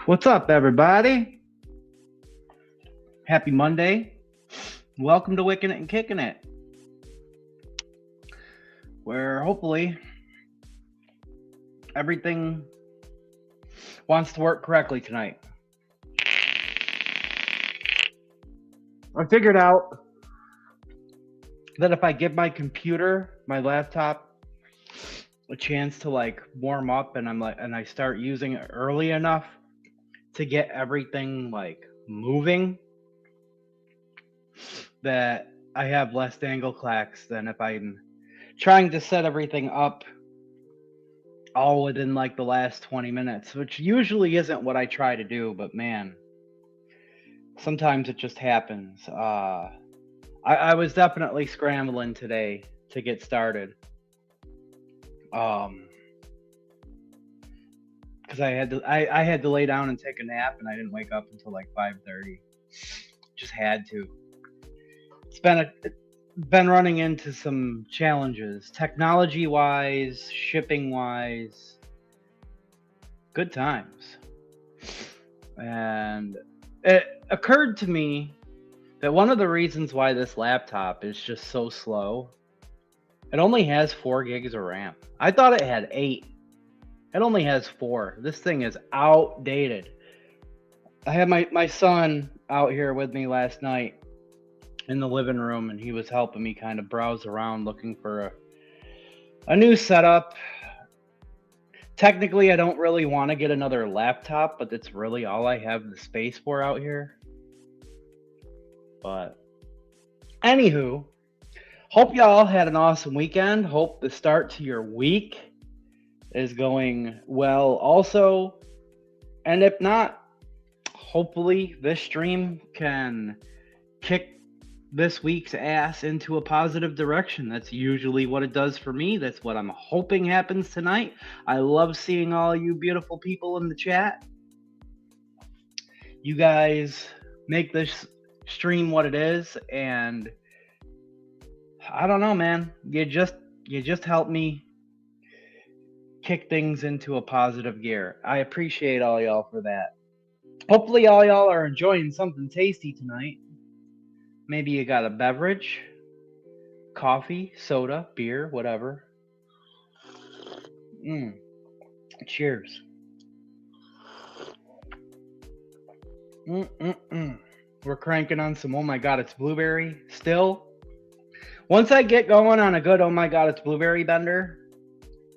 What's up, everybody? Happy Monday. Welcome to Wickin It and Kickin It, where hopefully everything wants to work correctly tonight. I figured out that if I give my computer, my laptop, a chance to warm up and I start using it early enough to get everything moving, that I have less dangle clacks than if I'm trying to set everything up all within the last 20 minutes, which usually isn't what I try to do, but man, sometimes it just happens. I was definitely scrambling today to get started. Because I had to lay down and take a nap, and I didn't wake up until 5:30. Just had to. It's been running into some challenges, technology-wise, shipping-wise. Good times. And it occurred to me that one of the reasons why this laptop is just so slow, it only has 4 gigs of RAM. I thought it had 8. It only has 4. This thing is outdated. I had my son out here with me last night in the living room, and he was helping me kind of browse around looking for a new setup. Technically, I don't really want to get another laptop, but that's really all I have the space for out here. But anywho, hope y'all had an awesome weekend. Hope the start to your week is going well also. And if not, hopefully this stream can kick this week's ass into a positive direction. That's usually what it does for me. That's what I'm hoping happens tonight. I love seeing all you beautiful people in the chat. You guys make this stream what it is, and I don't know, man. You just help me kick things into a positive gear. I appreciate all y'all for that. Hopefully all y'all are enjoying something tasty tonight. Maybe you got a beverage, coffee, soda, beer, whatever. Cheers. We're cranking on some Oh My God, It's Blueberry still. Once I get going on a good Oh My God, It's Blueberry bender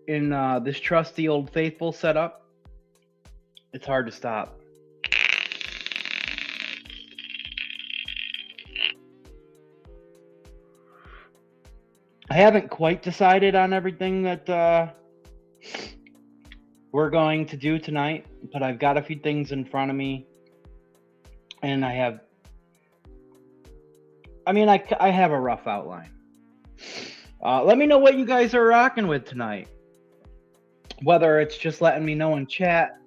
in this trusty old faithful setup, it's hard to stop. I haven't quite decided on everything that we're going to do tonight, but I've got a few things in front of me, and I have a rough outline. Let me know what you guys are rocking with tonight. Whether it's just letting me know in chat,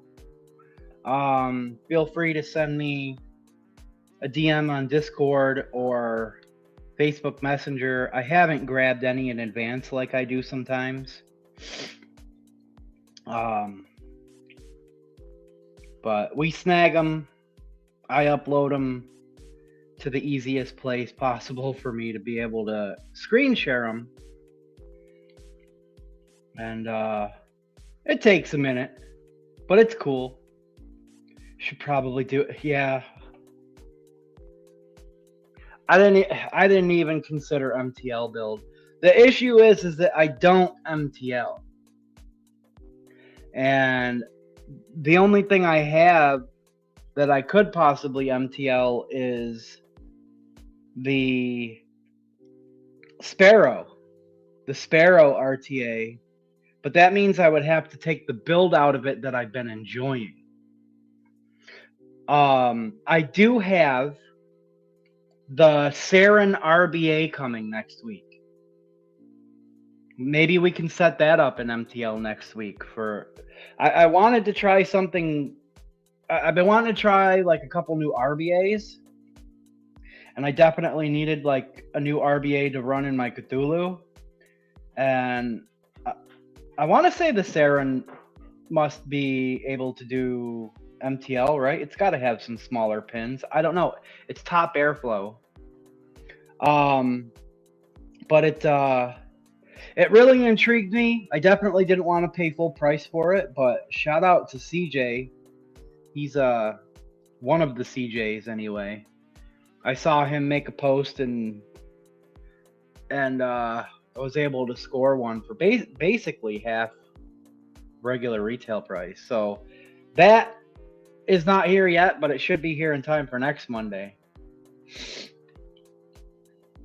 feel free to send me a DM on Discord or Facebook Messenger. I haven't grabbed any in advance like I do sometimes. But we snag them. I upload them to the easiest place possible for me to be able to screen share them. And it takes a minute, but it's cool. Should probably do it. Yeah. I didn't even consider MTL build. The issue is that I don't MTL. And the only thing I have that I could possibly MTL is the Sparrow RTA. But that means I would have to take the build out of it that I've been enjoying. I do have the Saren RBA coming next week. Maybe we can set that up in MTL next week. I wanted to try something. I've been wanting to try a couple new RBAs, and I definitely needed a new RBA to run in my Cthulhu. And I want to say the Saren must be able to do MTL, right? It's got to have some smaller pins. I don't know. It's top airflow. But it really intrigued me. I definitely didn't want to pay full price for it, but shout out to CJ. He's one of the CJs anyway. I saw him make a post and I was able to score one for basically half regular retail price. So that is not here yet, but it should be here in time for next Monday.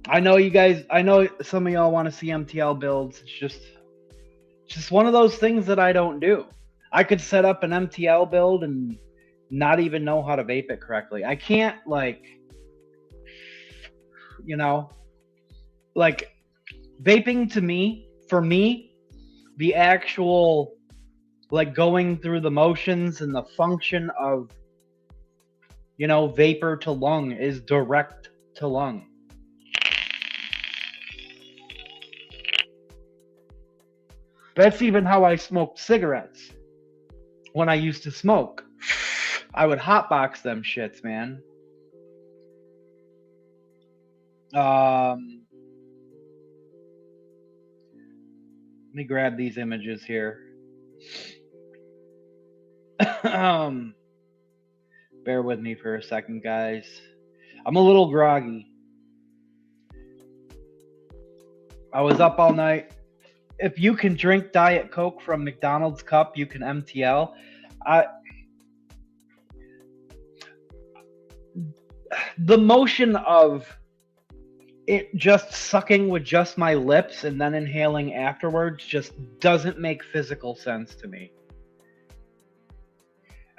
I know you guys, I know some of y'all want to see MTL builds. It's just one of those things that I don't do. I could set up an MTL build and not even know how to vape it correctly. I can't, like, you know, like vaping to me, for me, the actual, like, going through the motions and the function of, you know, vapor to lung is direct to lung. That's even how I smoked cigarettes when I used to smoke. I would hotbox them shits, man. Let me grab these images here. Bear with me for a second, guys. I'm a little groggy. I was up all night. If you can drink Diet Coke from McDonald's cup, you can MTL. The motion of it just sucking with just my lips and then inhaling afterwards just doesn't make physical sense to me.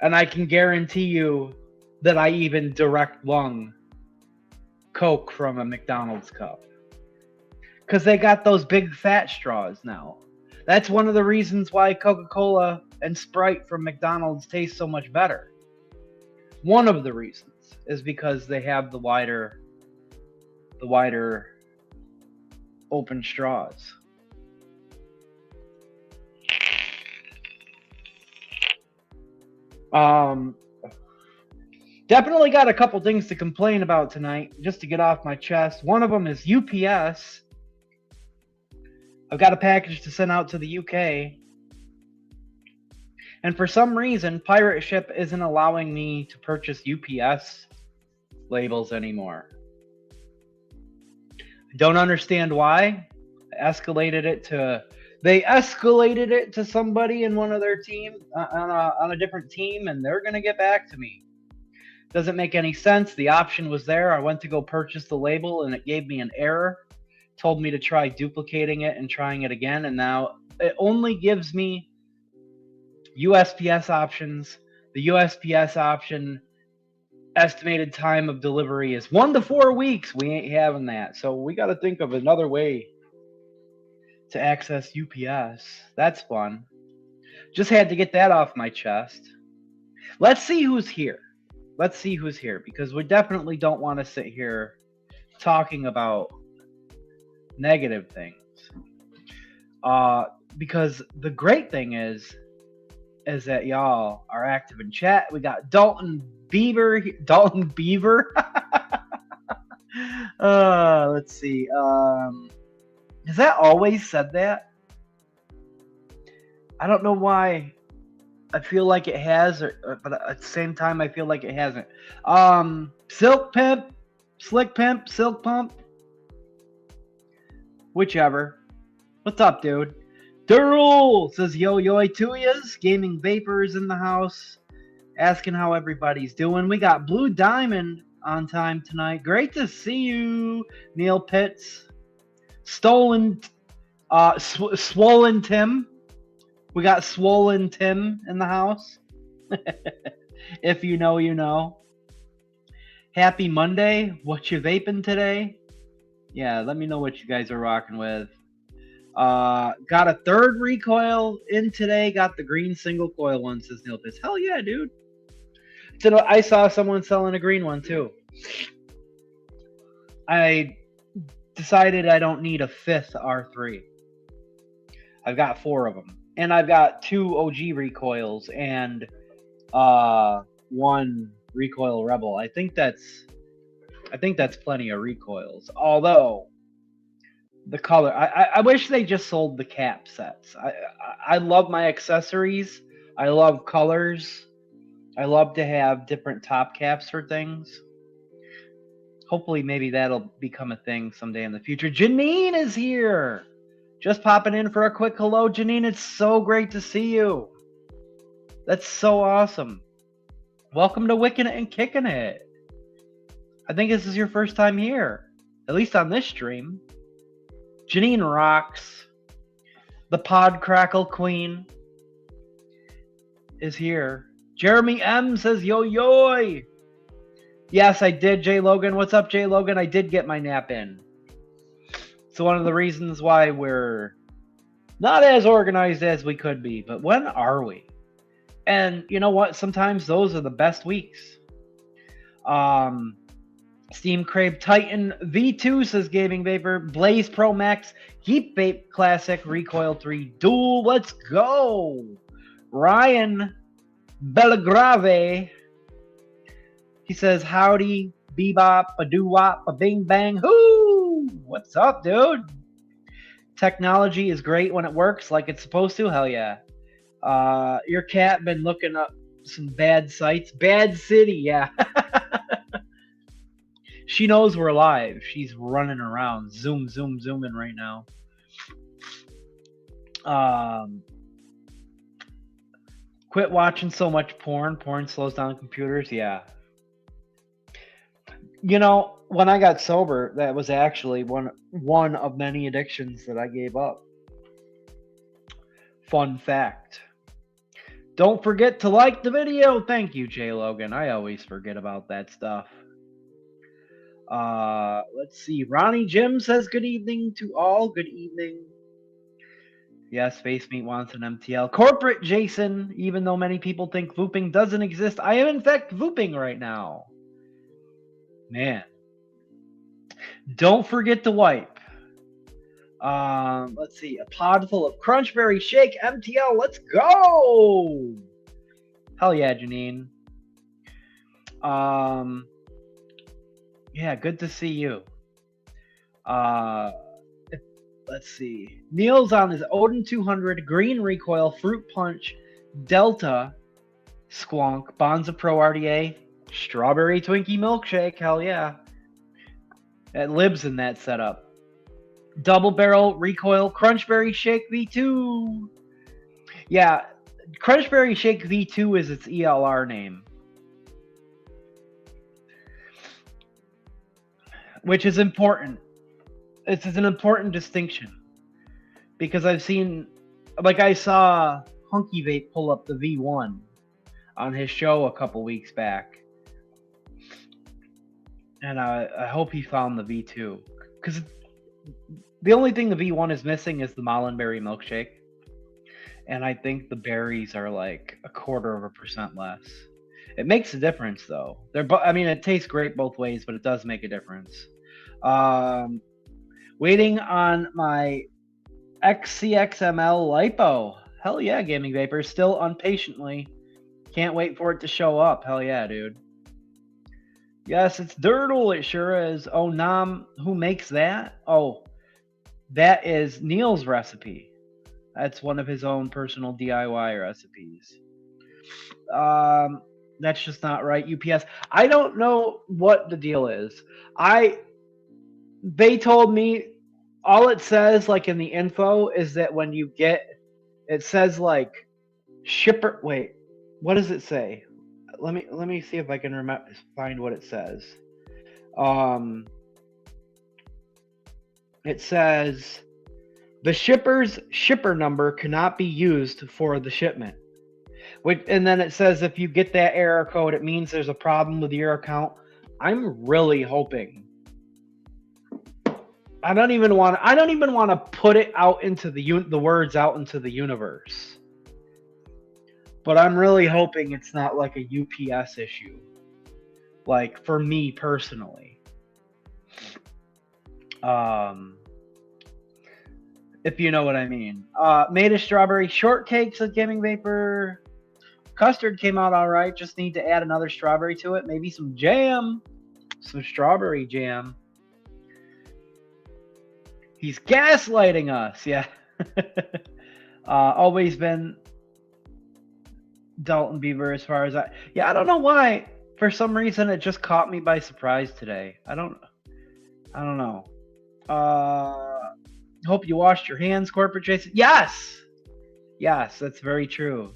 And I can guarantee you that I even direct lung Coke from a McDonald's cup. Because they got those big fat straws now. That's one of the reasons why Coca-Cola and Sprite from McDonald's taste so much better. One of the reasons is because they have the wider open straws. Definitely got a couple things to complain about tonight, just to get off my chest. One of them is UPS. I've got a package to send out to the UK. And for some reason, Pirate Ship isn't allowing me to purchase UPS labels anymore. I don't understand why. They escalated it to somebody in one of their team, on a different team, and they're going to get back to me. Doesn't make any sense. The option was there. I went to go purchase the label, and it gave me an error. Told me to try duplicating it and trying it again, and now it only gives me USPS options. The USPS option estimated time of delivery is 1 to 4 weeks. We ain't having that, so we got to think of another way to access UPS. That's fun. Just had to get that off my chest. Let's see who's here. Let's see who's here, because we definitely don't want to sit here talking about negative things. Because the great thing is that y'all are active in chat. We got Dalton Beaver. Let's see. Has that always said that? I don't know why. I feel like it has, but at the same time, I feel like it hasn't. Silk Pimp, Slick Pimp, Silk Pump. Whichever. What's up, dude? Durrell says, yo, tuyas. Gaming Vapors in the house. Asking how everybody's doing. We got Blue Diamond on time tonight. Great to see you, Neil Pitts. Swollen Tim. We got Swollen Tim in the house. If you know, you know. Happy Monday. What you vaping today? Yeah, let me know what you guys are rocking with. Got a third recoil in today. Got the green single coil one, says Neil Pitts. Hell yeah, dude. So I saw someone selling a green one too. I decided I don't need a fifth R3. I've got 4 of them. And I've got 2 OG recoils and one recoil rebel. I think that's plenty of recoils. Although the color, I wish they just sold the cap sets. I love my accessories. I love colors. I love to have different top caps for things. Hopefully, maybe that'll become a thing someday in the future. Janine is here. Just popping in for a quick hello, Janine. It's so great to see you. That's so awesome. Welcome to Wickin It and Kickin It. I think this is your first time here, at least on this stream. Janine rocks. The Pod Crackle Queen is here. Jeremy M says, yo, yo. Yes, I did, Jay Logan. What's up, Jay Logan? I did get my nap in. So one of the reasons why we're not as organized as we could be, but when are we? And you know what? Sometimes those are the best weeks. Steam Crave Titan V2 says Gaming Vapor. Blaze Pro Max Heat Vape Classic Recoil 3 Dual. Let's go. Ryan Bellagrave. He says, howdy, bebop, a doo-wop, a bing bang, hoo! What's up, dude? Technology is great when it works like it's supposed to. Hell yeah. Your cat been looking up some bad sites. Bad City, yeah. She knows we're live. She's running around, zooming right now. Quit watching so much porn. Porn slows down computers. Yeah. You know, when I got sober, that was actually one of many addictions that I gave up. Fun fact. Don't forget to like the video. Thank you, Jay Logan. I always forget about that stuff. Let's see. Ronnie Jim says good evening to all. Good evening. Yes, Face Meat wants an MTL. Corporate Jason, even though many people think Vooping doesn't exist, I am in fact Vooping right now. Man. Don't forget to wipe. Let's see. A pod full of Crunchberry Shake MTL. Let's go. Hell yeah, Janine. Yeah, good to see you. Let's see. Neil's on his Odin 200 Green Recoil Fruit Punch Delta Squonk Bonza Pro RDA Strawberry Twinkie Milkshake. Hell yeah. It lives in that setup. Double Barrel Recoil Crunchberry Shake V2. Yeah, Crunchberry Shake V2 is its ELR name. Which is important. It's an important distinction. Because I've seen, like I saw Hunky Vape pull up the V1 on his show a couple weeks back. And I hope he found the V2. Because the only thing the V1 is missing is the Mollenberry milkshake. And I think the berries are like 0.25% less. It makes a difference, though. I mean, it tastes great both ways, but it does make a difference. Waiting on my XCXML lipo. Hell yeah, Gaming Vapor. Still unpatiently. Can't wait for it to show up. Hell yeah, dude. Yes, it's Dirtle. It sure is. Oh, Nam, who makes that? Oh, that is Neil's recipe. That's one of his own personal DIY recipes. That's just not right. UPS. I don't know what the deal is. They told me all it says, like in the info, is that when you get, it says like shipper. Wait, what does it say? Let me see if I can find what it says. It says the shipper's shipper number cannot be used for the shipment. And then it says if you get that error code, it means there's a problem with your account. I'm really hoping. I don't even want to put it out into the words out into the universe. But I'm really hoping it's not like a UPS issue. Like for me personally. If you know what I mean. Made a strawberry shortcake, said Gaming Vapor. Custard came out all right. Just need to add another strawberry to it. Maybe some jam. Some strawberry jam. He's gaslighting us. Yeah. Always been Dalton Beaver as far as I don't know why. For some reason, it just caught me by surprise today. I don't know. Hope you washed your hands, Corporate Jason. Yes, that's very true.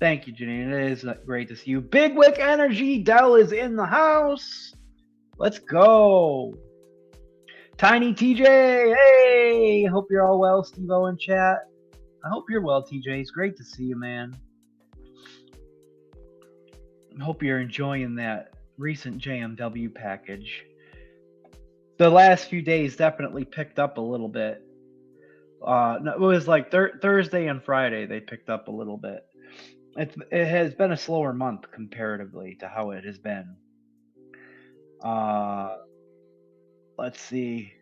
Thank you, Janine. It is great to see you. Big Wick Energy. Dell is in the house. Let's go. Tiny TJ. Hey, hope you're all well. Steve-O in chat. I hope you're well, TJ. It's great to see you, man. I hope you're enjoying that recent JMW package. The last few days definitely picked up a little bit. It was like Thursday and Friday they picked up a little bit. It has been a slower month comparatively to how it has been. Let's see.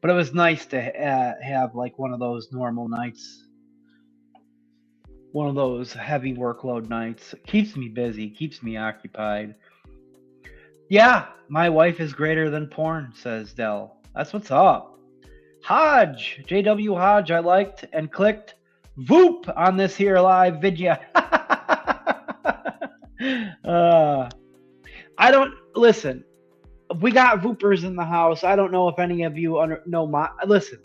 But it was nice to have like one of those normal nights. One of those heavy workload nights. It keeps me busy, keeps me occupied. Yeah, my wife is greater than porn, says Dell. That's what's up. Hodge, JW Hodge, I liked and clicked Voop on this here live video. I don't listen. We got Voopers in the house. I don't know if any of you know my. Listen,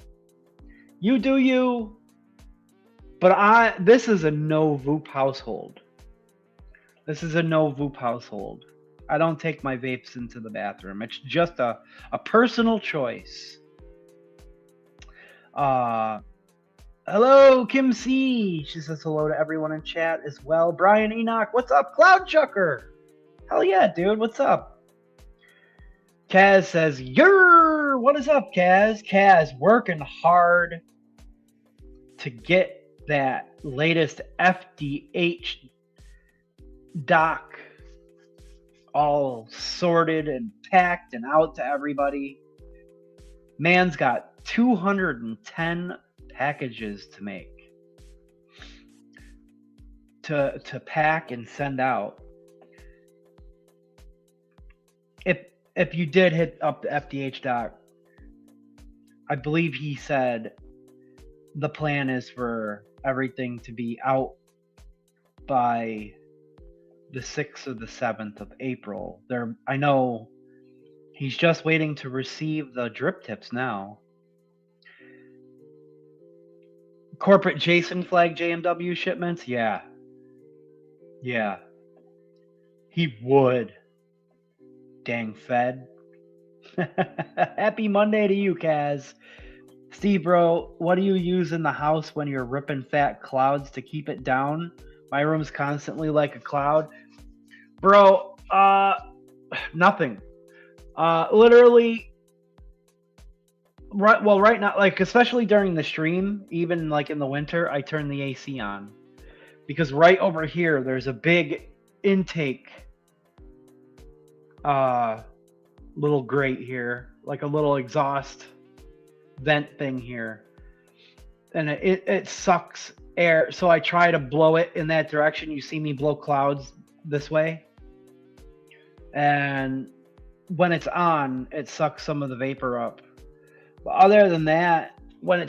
you do you. But this is a no Voop household. This is a no Voop household. I don't take my vapes into the bathroom. It's just a personal choice. Hello, Kim C. She says hello to everyone in chat as well. Brian Enoch, what's up? Cloud Chucker. Hell yeah, dude. What's up? Kaz says, Yer! What is up, Kaz? Kaz working hard to get that latest FDH doc all sorted and packed and out to everybody. Man's got 210 packages to make, to pack and send out. If you did hit up the FDH doc, I believe he said the plan is for everything to be out by the 6th or the 7th of April. I know he's just waiting to receive the drip tips now. Corporate Jason flag JMW shipments? Yeah. He would. Dang Fed. Happy Monday to you, Kaz. Steve, bro, what do you use in the house when you're ripping fat clouds to keep it down? My room's constantly like a cloud. Bro, nothing. Literally, right now, like, especially during the stream, even like in the winter, I turn the AC on. Because right over here, there's a big intake little grate here, like a little exhaust vent thing here, and it sucks air, so I try to blow it in that direction. You see me blow clouds this way, and when it's on, it sucks some of the vapor up. But other than that, when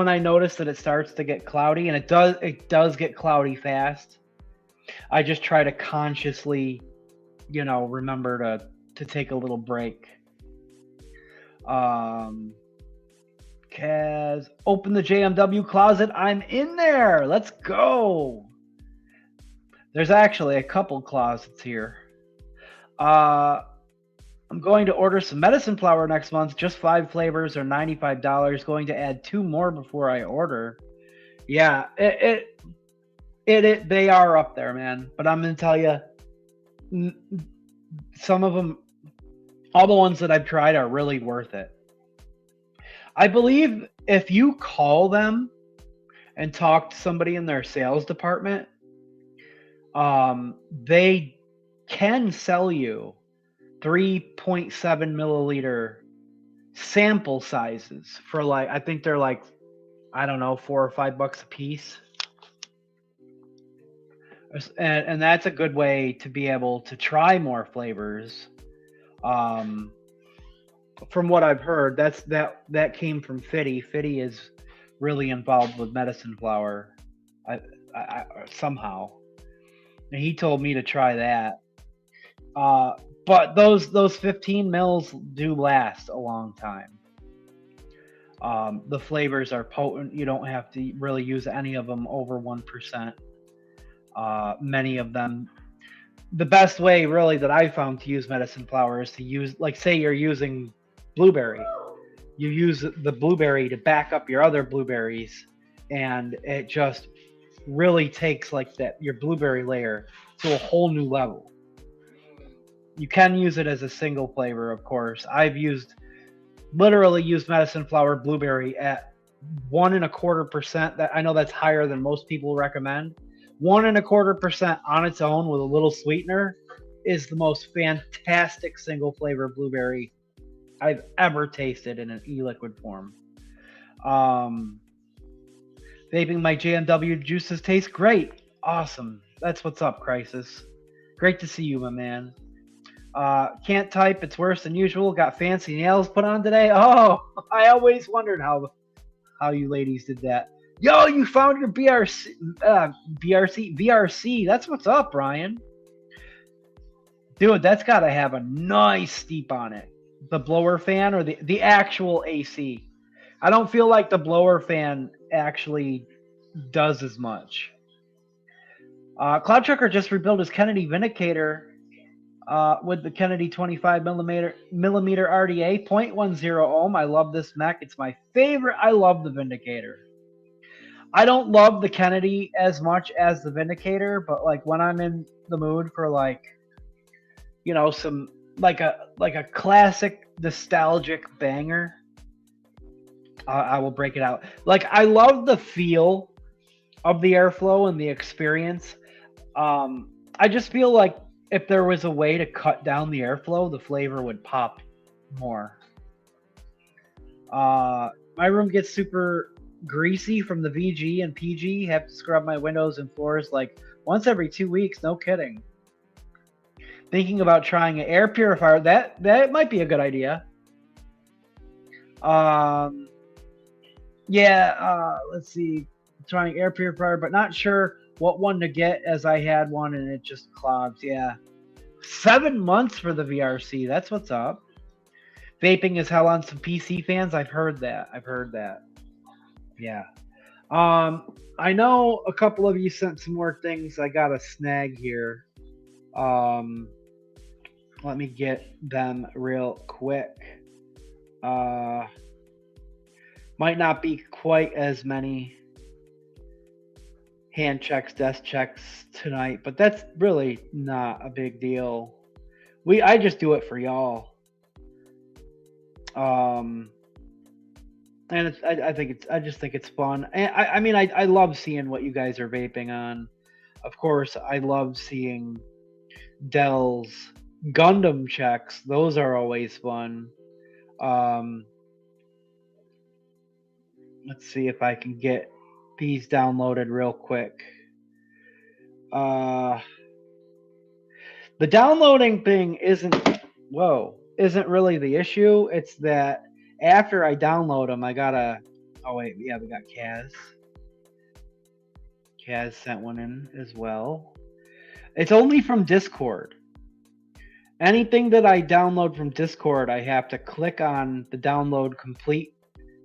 I notice that it starts to get cloudy, and it does get cloudy fast, I just try to consciously, remember to take a little break. Kaz, open the JMW closet. I'm in there. Let's go. There's actually a couple closets here. I'm going to order some medicine flower next month. Just 5 flavors or $95. Going to add 2 more before I order. Yeah, they are up there, man. But I'm going to tell you, some of them, all the ones that I've tried are really worth it. I believe if you call them and talk to somebody in their sales department, they can sell you 3.7 milliliter sample sizes for I think they're $4 or $5 a piece. And that's a good way to be able to try more flavors. Um, from what I've heard, that came from Fitty. Fitty is really involved with medicine flower, I, somehow, and he told me to try that. Uh, but those 15 mils do last a long time. The flavors are potent. You don't have to really use any of them over 1%. Many of them, the best way really that I found to use medicine flower is to use, like, say you're using blueberry. You use the blueberry to back up your other blueberries, and it just really takes like that your blueberry layer to a whole new level. You can use it as a single flavor, of course. I've literally used medicine flower blueberry at 1.25%. That I know that's higher than most people recommend. 1.25% on its own with a little sweetener is the most fantastic single flavor blueberry I've ever tasted in an e-liquid form. Vaping my JMW juices taste great. Awesome. That's what's up, Crisis. Great to see you, my man. Can't type. It's worse than usual. Got fancy nails put on today. Oh, I always wondered how you ladies did that. Yo, you found your VRC. That's what's up, Brian. Dude, that's got to have a nice steep on it. The blower fan or the actual AC. I don't feel like the blower fan actually does as much. Cloud Trucker just rebuilt his Kennedy Vindicator with the Kennedy 25 millimeter RDA 0.10 ohm. I love this mech. It's my favorite. I love the Vindicator. I don't love the Kennedy as much as the Vindicator, but like when I'm in the mood for like, you know, some like a classic nostalgic banger, I will break it out. Like I love the feel of the airflow and the experience. I just feel like if there was a way to cut down the airflow, the flavor would pop more. My room gets super greasy from the VG and PG. Have to scrub my windows and floors like once every 2 weeks. No kidding. Thinking about trying an air purifier. That might be a good idea. Let's see. Trying air purifier, but not sure what one to get as I had one and it just clogs. Yeah. 7 months for the VRC. That's what's up. Vaping is hell on some PC fans. I've heard that. Yeah. I know a couple of you sent some more things. I got a snag here. Let me get them real quick. Might not be quite as many hand checks, desk checks tonight, but that's really not a big deal. I just do it for y'all. And I just think it's fun. And I love seeing what you guys are vaping on. Of course, I love seeing Dell's Gundam checks. Those are always fun. Let's see if I can get these downloaded real quick. The downloading thing isn't really the issue. It's that after I download them, I gotta. Oh wait, yeah, we got Kaz. Kaz sent one in as well. It's only from Discord. Anything that I download from Discord, I have to click on the download complete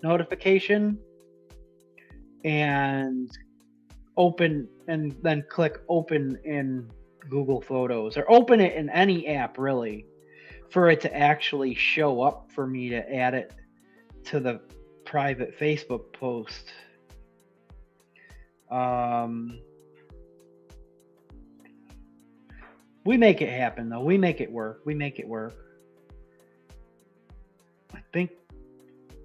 notification and open, and then click open in Google Photos or open it in any app really for it to actually show up for me to add it to the private Facebook post. We make it happen though. We make it work. I think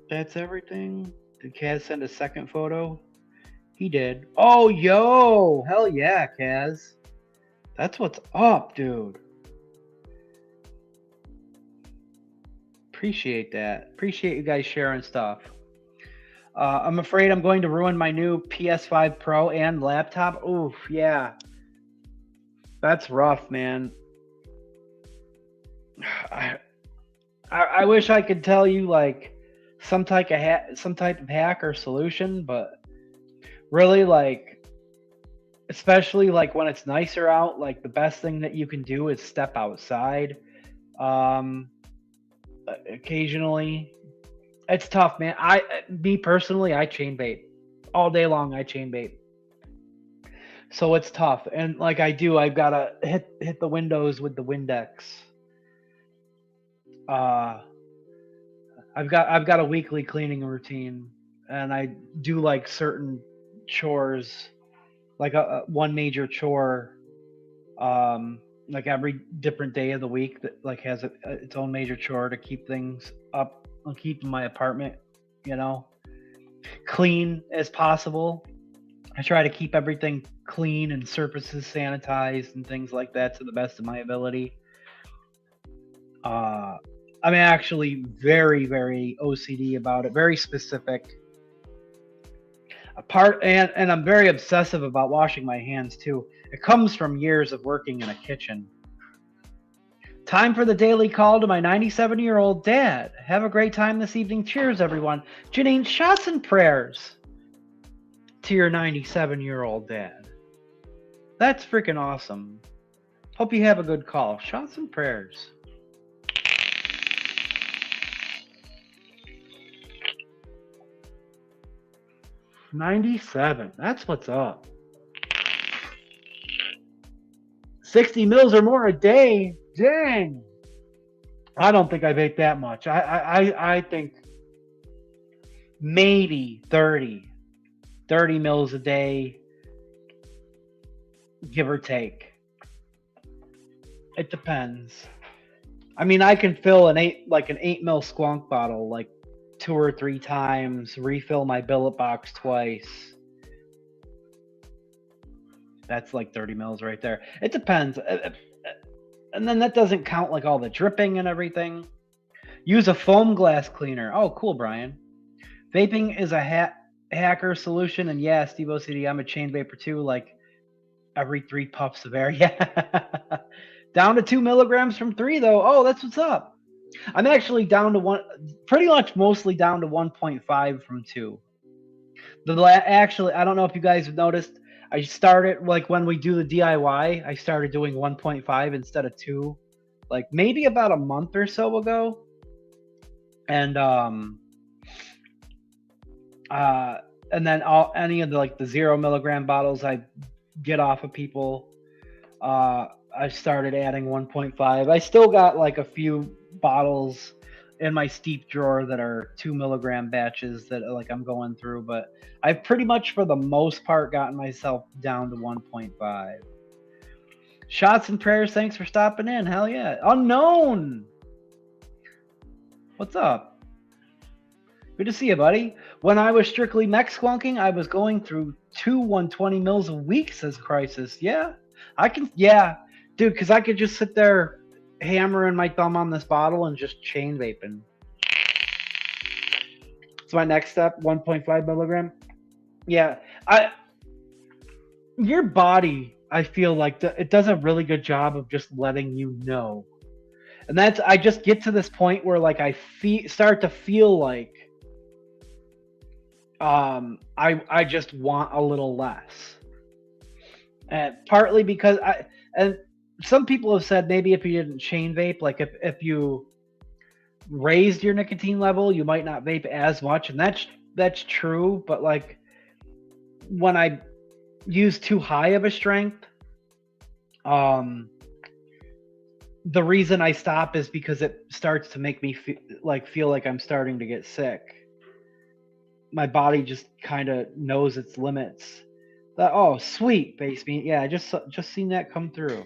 that's everything. Did Kaz send a second photo? He did. Oh, yo! Hell yeah, Kaz. That's what's up, dude. Appreciate that. Appreciate you guys sharing stuff. I'm afraid I'm going to ruin my new PS5 Pro and laptop. Oof, yeah. That's rough, man. I wish I could tell you like some type of hack or solution, but really like especially like when it's nicer out, like the best thing that you can do is step outside. Um, occasionally, it's tough, man. Me personally, I chain bait all day long. I chain bait, so it's tough. And like I've gotta hit the windows with the Windex. Uh, I've got a weekly cleaning routine, and I do like certain chores, like a one major chore, like every different day of the week that like has its own major chore to keep things up and keep my apartment, you know, clean as possible. I try to keep everything clean and surfaces sanitized and things like that to the best of my ability. Uh, I'm actually very, very OCD about it, very specific. And I'm very obsessive about washing my hands too. It comes from years of working in a kitchen. Time for the daily call to my 97-year-old dad. Have a great time this evening. Cheers, everyone. Janine, shots and prayers to your 97-year-old dad. That's freaking awesome. Hope you have a good call. Shots and prayers. $97. That's what's up. 60 mils or more a day. Dang. I don't think I vape that much. I think maybe 30 mils a day, give or take. It depends. I mean, I can fill an 8 mil squonk bottle like 2 or 3 times, refill my billet box twice. That's like 30 mils right there. It depends. And then that doesn't count like all the dripping and everything. Use a foam glass cleaner. Oh, cool, Brian. Vaping is a hacker solution. And yeah, Steve OCD, I'm a chain vapor too, like every 3 puffs of air. Yeah. Down to 2 milligrams from 3, though. Oh, that's what's up. I'm actually down to pretty much mostly down to 1.5 from 2. Actually, I don't know if you guys have noticed, I started, like when we do the DIY, I started doing 1.5 instead of 2, like maybe about a month or so ago. And then any of the 0 milligram bottles I get off of people, I started adding 1.5. I still got like a few bottles in my steep drawer that are 2 milligram batches that like I'm going through, but I've pretty much for the most part gotten myself down to 1.5. Shots and prayers. Thanks for stopping in. Hell yeah. Unknown. What's up? Good to see you, buddy. When I was strictly mech squonking, I was going through 2 120 mils a week, says Crisis. Yeah, dude, because I could just sit there hammering my thumb on this bottle and just chain vaping. It's my next step, 1.5 milligram. Yeah, your body, I feel like it does a really good job of just letting you know. And I just get to this point where like I start to feel like I just want a little less. And partly because and some people have said maybe if you didn't chain vape, like if you raised your nicotine level, you might not vape as much, and that's true. But like when I use too high of a strength, the reason I stop is because it starts to make me feel like I'm starting to get sick. My body just kind of knows its limits. Oh, sweet, base meat. Yeah, I just seen that come through.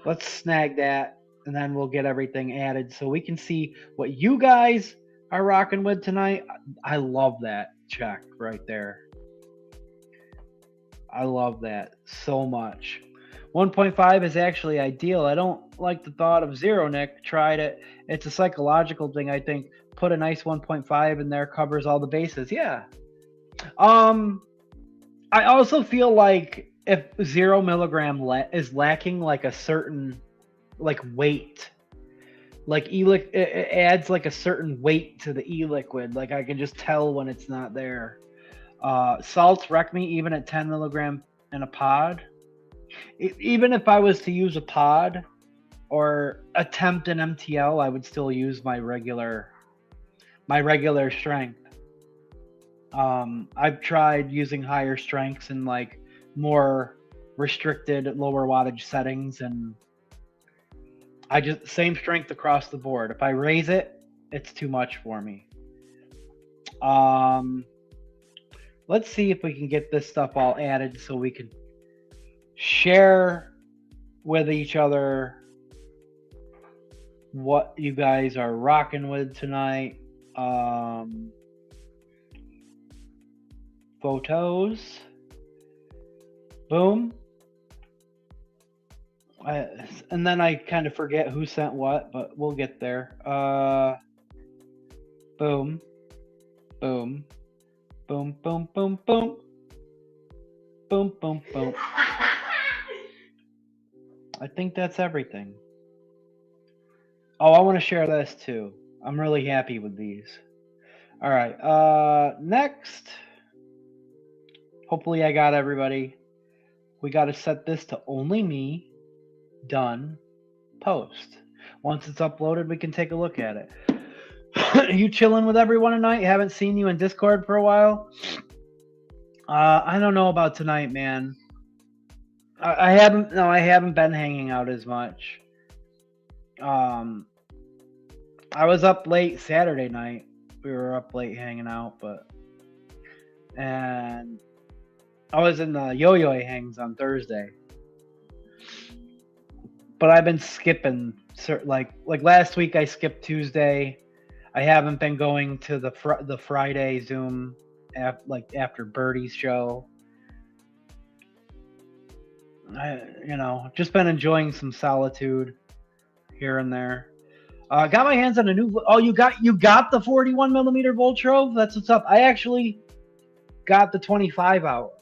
Let's snag that, and then we'll get everything added so we can see what you guys are rocking with tonight. I love that check right there. I love that so much. 1.5 is actually ideal. I don't like the thought of 0, Nick. Tried it. It's a psychological thing, I think. Put a nice 1.5 in there, covers all the bases. Yeah. I also feel like if 0 milligram is lacking like a certain like weight, like it adds like a certain weight to the e-liquid. Like I can just tell when it's not there. Salts wreck me even at 10 milligram in a pod. Even if I was to use a pod or attempt an MTL, I would still use my regular strength. I've tried using higher strengths in like more restricted lower wattage settings, and I just same strength across the board. If I raise it, it's too much for me. Let's see if we can get this stuff all added so we can share with each other what you guys are rocking with tonight. Photos. Boom. And then I kind of forget who sent what, but we'll get there. Boom. Boom. Boom, boom, boom, boom. Boom, boom, boom. I think that's everything. Oh, I want to share this too. I'm really happy with these. All right. Next. Hopefully I got everybody. We got to set this to only me. Done. Post. Once it's uploaded, we can take a look at it. You chilling with everyone tonight? Haven't seen you in Discord for a while. I don't know about tonight, man. I haven't been hanging out as much. I was up late Saturday night. We were up late hanging out, and I was in the yo-yo hangs on Thursday. But I've been skipping, like last week I skipped Tuesday. I haven't been going to the Friday Zoom after Birdie's show. Just been enjoying some solitude here and there. Got my hands on a new. Oh, you got the 41 millimeter Voltrove? That's what's up. I actually got the 25 out.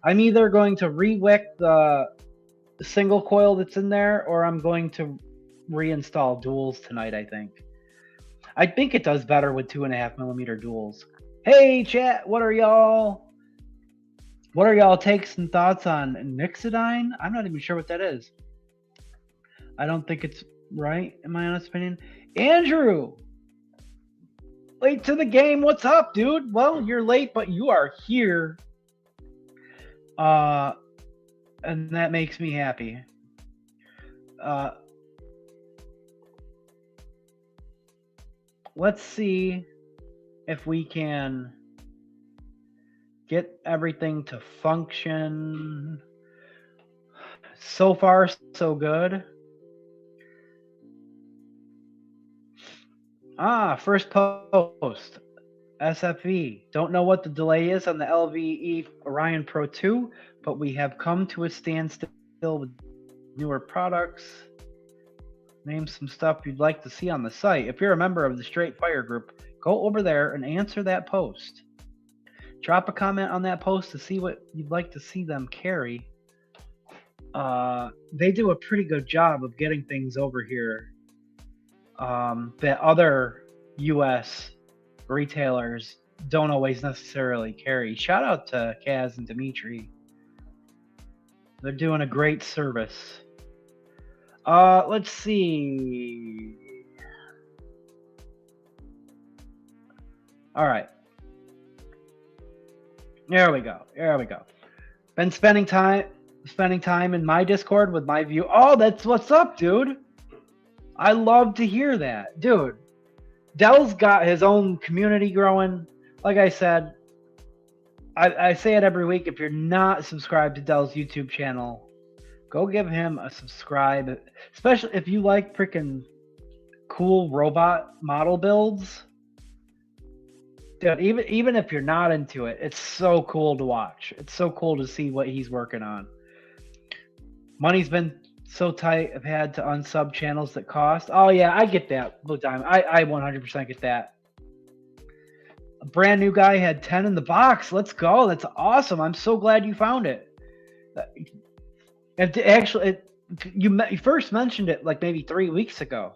I'm either going to re-wick the single coil that's in there, or I'm going to reinstall duals tonight. I think it does better with 2.5 millimeter duals. Hey chat, what are y'all takes and thoughts on NICOTINE? I'm not even sure what that is. I don't think it's right, in my honest opinion. Andrew, late to the game. What's up, dude? Well, you're late, but you are here. And that makes me happy. Let's see if we can get everything to function. So far, so good. First post. SFE. Don't know what the delay is on the LVE Orion Pro 2, but we have come to a standstill with newer products. Name some stuff you'd like to see on the site. If you're a member of the Straight Fire group, go over there and answer that post. Drop a comment on that post to see what you'd like to see them carry. They do a pretty good job of getting things over here that other US retailers don't always necessarily carry. Shout out to Kaz and Dimitri. They're doing a great service. Let's see. All right. There we go. Been spending time in my Discord with my view. Oh, that's what's up, dude. I love to hear that, dude. Dell's got his own community growing. Like I said, I say it every week. If you're not subscribed to Dell's YouTube channel, go give him a subscribe. Especially if you like freaking cool robot model builds. Dude, even if you're not into it, it's so cool to watch. It's so cool to see what he's working on. Money's been so tight, I've had to unsub channels that cost. Oh yeah, I get that. Blue Diamond. I 100% get that. A brand new guy had 10 in the box. Let's go. That's awesome. I'm so glad you found it. You first mentioned it like maybe 3 weeks ago,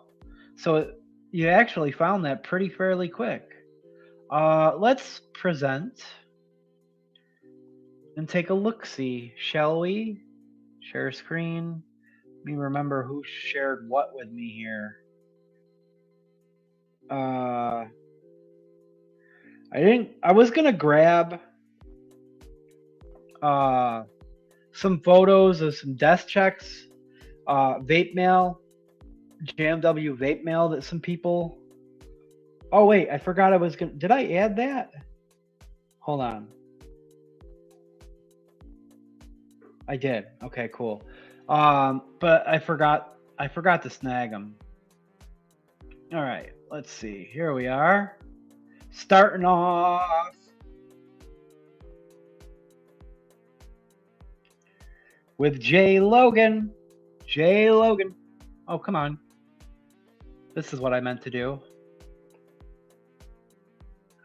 so you actually found that pretty fairly quick. Let's present and take a look-see, shall we? Share screen. Let me remember who shared what with me here. I was gonna grab some photos of some desk checks, vape mail, JMW vape mail that some people. Oh wait, I forgot I was gonna. Did I add that? Hold on. I did. Okay, cool. But I forgot to snag them. All right, let's see. Here we are. Starting off with Jay Logan. Jay Logan. Oh, come on. This is what I meant to do.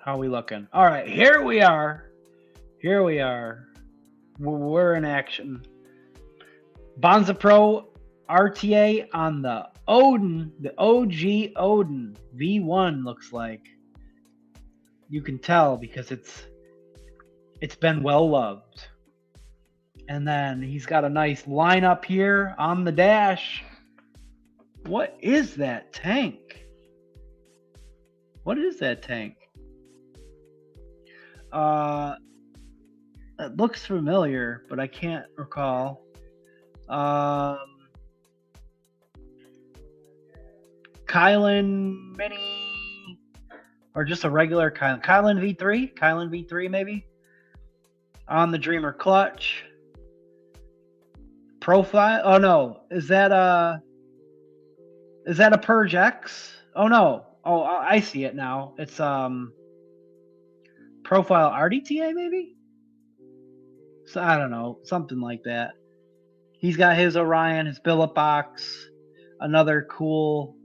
How are we looking? All right, here we are. Here we are. We're in action. Bonza Pro RTA on the Odin, the OG Odin V1 looks like. You can tell because it's been well loved. And then he's got a nice lineup here on the dash. What is that tank? What is that tank? It looks familiar, but I can't recall. Kylan Mini, or just a regular Kylan V3? Kylan V3 maybe? On the Dreamer clutch. Profile? Oh no, is that a Purge X? Oh no. Oh, I see it now. It's Profile RDTA maybe? So I don't know, something like that. He's got his Orion, his billet box, another cool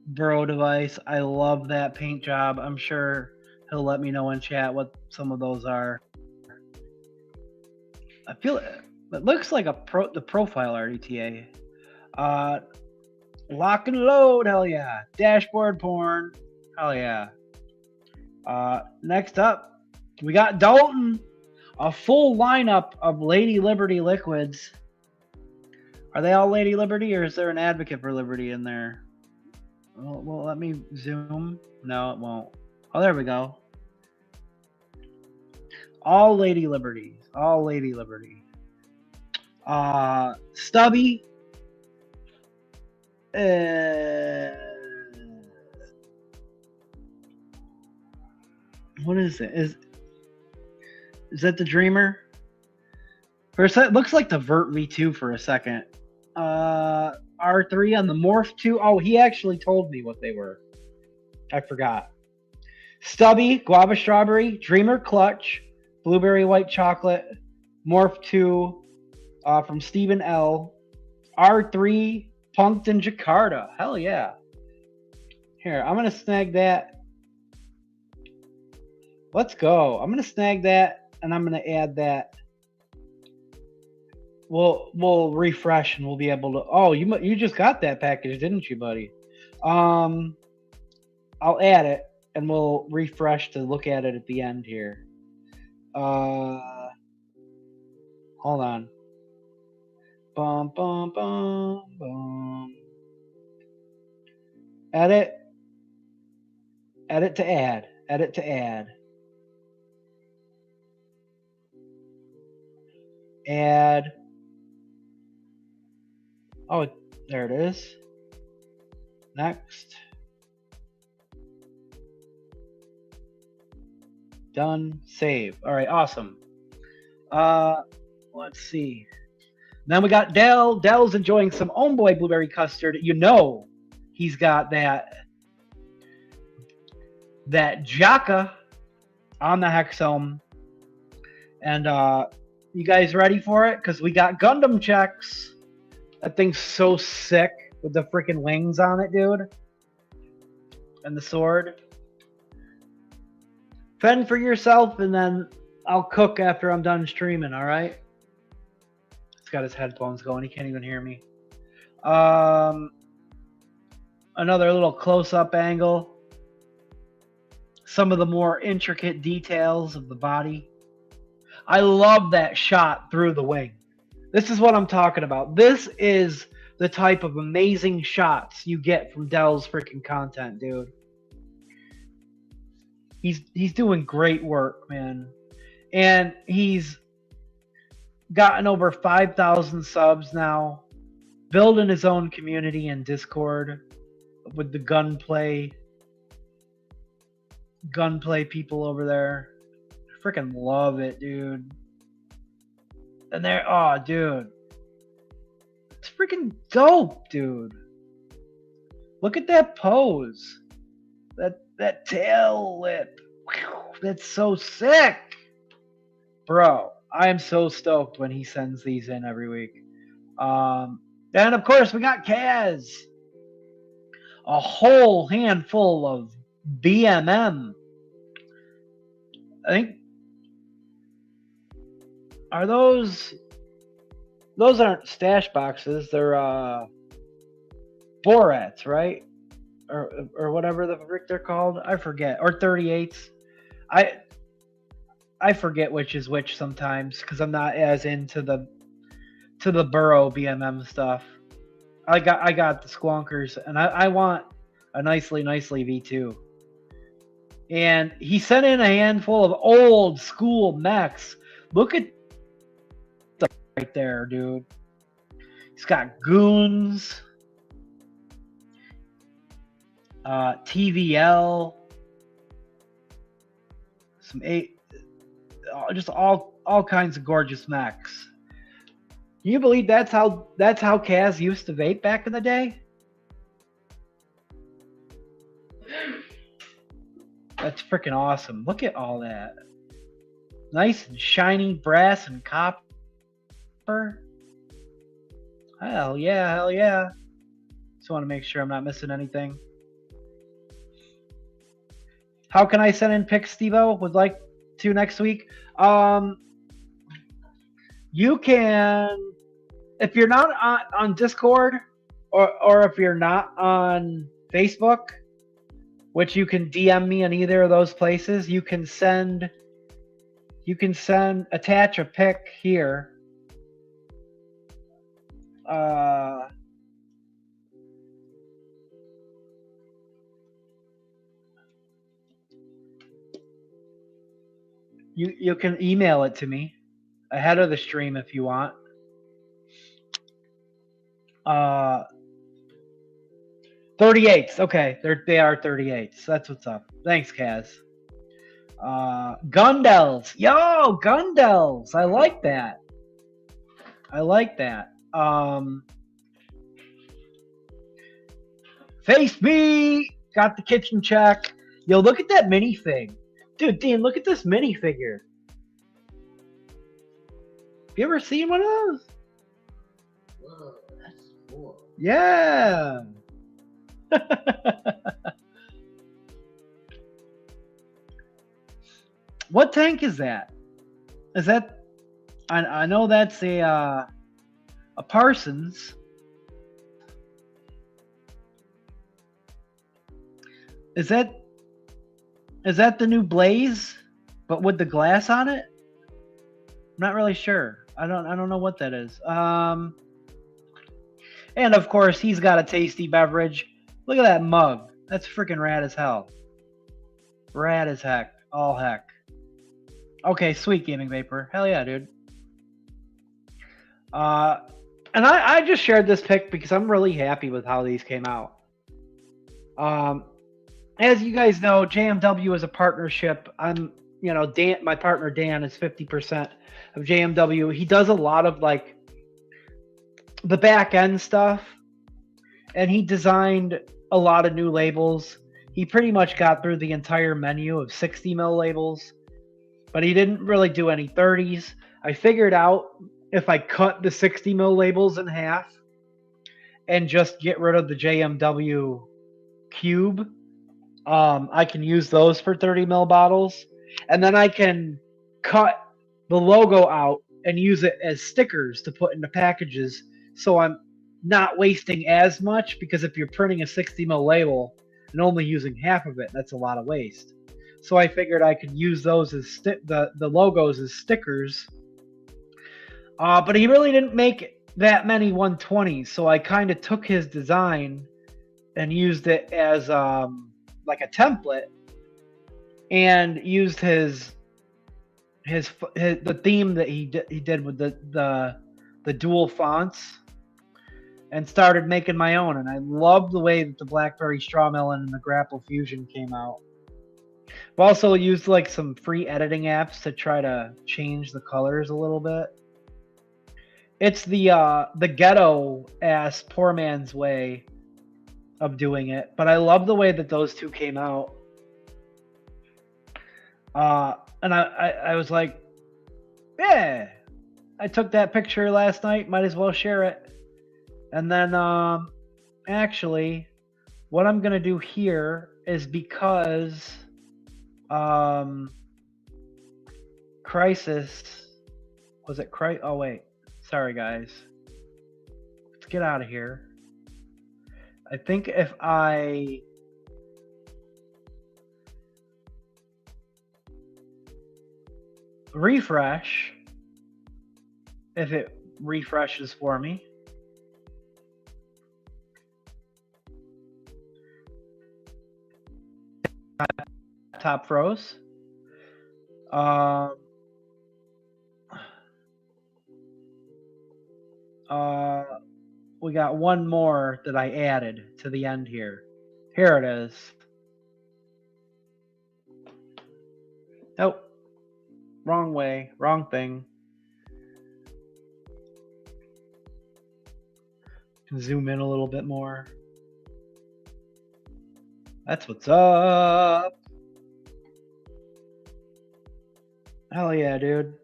Burrow device. I love that paint job. I'm sure he'll let me know in chat what some of those are. I feel it looks like the Profile RDTA. Lock and load, hell yeah. Dashboard porn, hell yeah. Next up, we got Dalton. A full lineup of Lady Liberty liquids. Are they all Lady Liberty, or is there an advocate for Liberty in there? Well, let me zoom. No, it won't. Oh, there we go. All Lady Liberty. All Lady Liberty. Stubby. What is it? Is that the Dreamer? For a second, looks like the Vert V2 for a second. R3 on the Morph 2. Oh, he actually told me what they were. I forgot. Stubby, Guava Strawberry, Dreamer Clutch, Blueberry White Chocolate, Morph 2 from Stephen L. R3, Punked in Jakarta. Hell yeah. Here, I'm going to snag that. Let's go. I'm going to snag that. And I'm going to add that. We'll refresh and we'll be able to. Oh, you just got that package, didn't you, buddy? I'll add it and we'll refresh to look at it at the end here. Hold on. Bum bum bum bum. Edit. Edit to add. Edit to add. Add. Oh, there it is. Next. Done. Save. All right, awesome. Let's see. Then we got Dell. Dell's enjoying some Homeboy blueberry custard. You know, he's got that Jaka on the Hexome. And you guys ready for it? Because we got Gundam checks. That thing's so sick with the freaking wings on it, dude. And the sword. Fend for yourself, and then I'll cook after I'm done streaming, all right? got his headphones going. He can't even hear me. Another little close-up angle. Some of the more intricate details of the body. I love that shot through the wing. This is what I'm talking about. This is the type of amazing shots you get from Dell's freaking content, dude. He's doing great work, man. And he's gotten over 5,000 subs now, building his own community in Discord with the gunplay people over there. I freaking love it, dude. And they're, oh, dude. It's freaking dope, dude. Look at that pose. That tail lip. That's so sick. Bro, I am so stoked when he sends these in every week. And of course, we got Kaz. A whole handful of BMM. I think, are those aren't stash boxes, they're Borats, right? Or whatever the frick they're called. I forget. Or 38s. I forget which is which sometimes because I'm not as into the Burrow BMM stuff. I got the Squonkers, and I want a nicely V2. And he sent in a handful of old school mechs. Look at the right there, dude. He's got goons, TVL, some just all kinds of gorgeous mechs. Can you believe that's how Kaz used to vape back in the day? That's freaking awesome. Look at all that. Nice and shiny brass and copper. Hell yeah, hell yeah. Just want to make sure I'm not missing anything. How can I send in pics, Steve-O? Would like to next week? You can, if you're not on Discord or if you're not on Facebook, which you can DM me on either of those places, you can attach a pic here. You can email it to me ahead of the stream if you want. 38s. Okay, they are 38s. That's what's up. Thanks, Kaz. Gundels. Yo, Gundels. I like that. Face me. Got the kitchen check. Yo, look at that minifig. Dude, Dean, look at this minifigure. You ever seen one of those? Whoa, that's cool. Yeah. What tank is that? Is that? I know that's a Parsons. Is that the new Blaze, but with the glass on it? I'm not really sure. I don't know what that is. And of course, he's got a tasty beverage. Look at that mug. That's freaking rad as hell. Rad as heck. All heck. Okay, sweet Gaming Vapor. Hell yeah, dude. And I just shared this pic because I'm really happy with how these came out. As you guys know, JMW is a partnership. Dan, my partner Dan, is 50% of JMW. He does a lot of like the back end stuff, and he designed a lot of new labels. He pretty much got through the entire menu of 60 mil labels, but he didn't really do any 30s. I figured out if I cut the 60 mil labels in half and just get rid of the JMW cube, I can use those for 30 mil bottles, and then I can cut the logo out and use it as stickers to put into packages, so I'm not wasting as much, because if you're printing a 60 mil label and only using half of it, that's a lot of waste. So I figured I could use those as the logos as stickers. But he really didn't make that many 120s, so I kind of took his design and used it as like a template, and used his the theme that he did with the dual fonts, and started making my own. And I love the way that the Blackberry Straw Melon and the Grapple Fusion came out. I've also used like some free editing apps to try to change the colors a little bit. It's the ghetto ass poor man's way of doing it, but I love the way that those two came out. And I was like, yeah, I took that picture last night, might as well share it. And then actually what I'm gonna do here is, because Crisis, was it oh wait, sorry guys, let's get out of here. I think if I refresh, if it refreshes for me, top froze. We got one more that I added to the end here. Here it is. Nope. Wrong way. Wrong thing. Can zoom in a little bit more. That's what's up. Hell yeah, dude.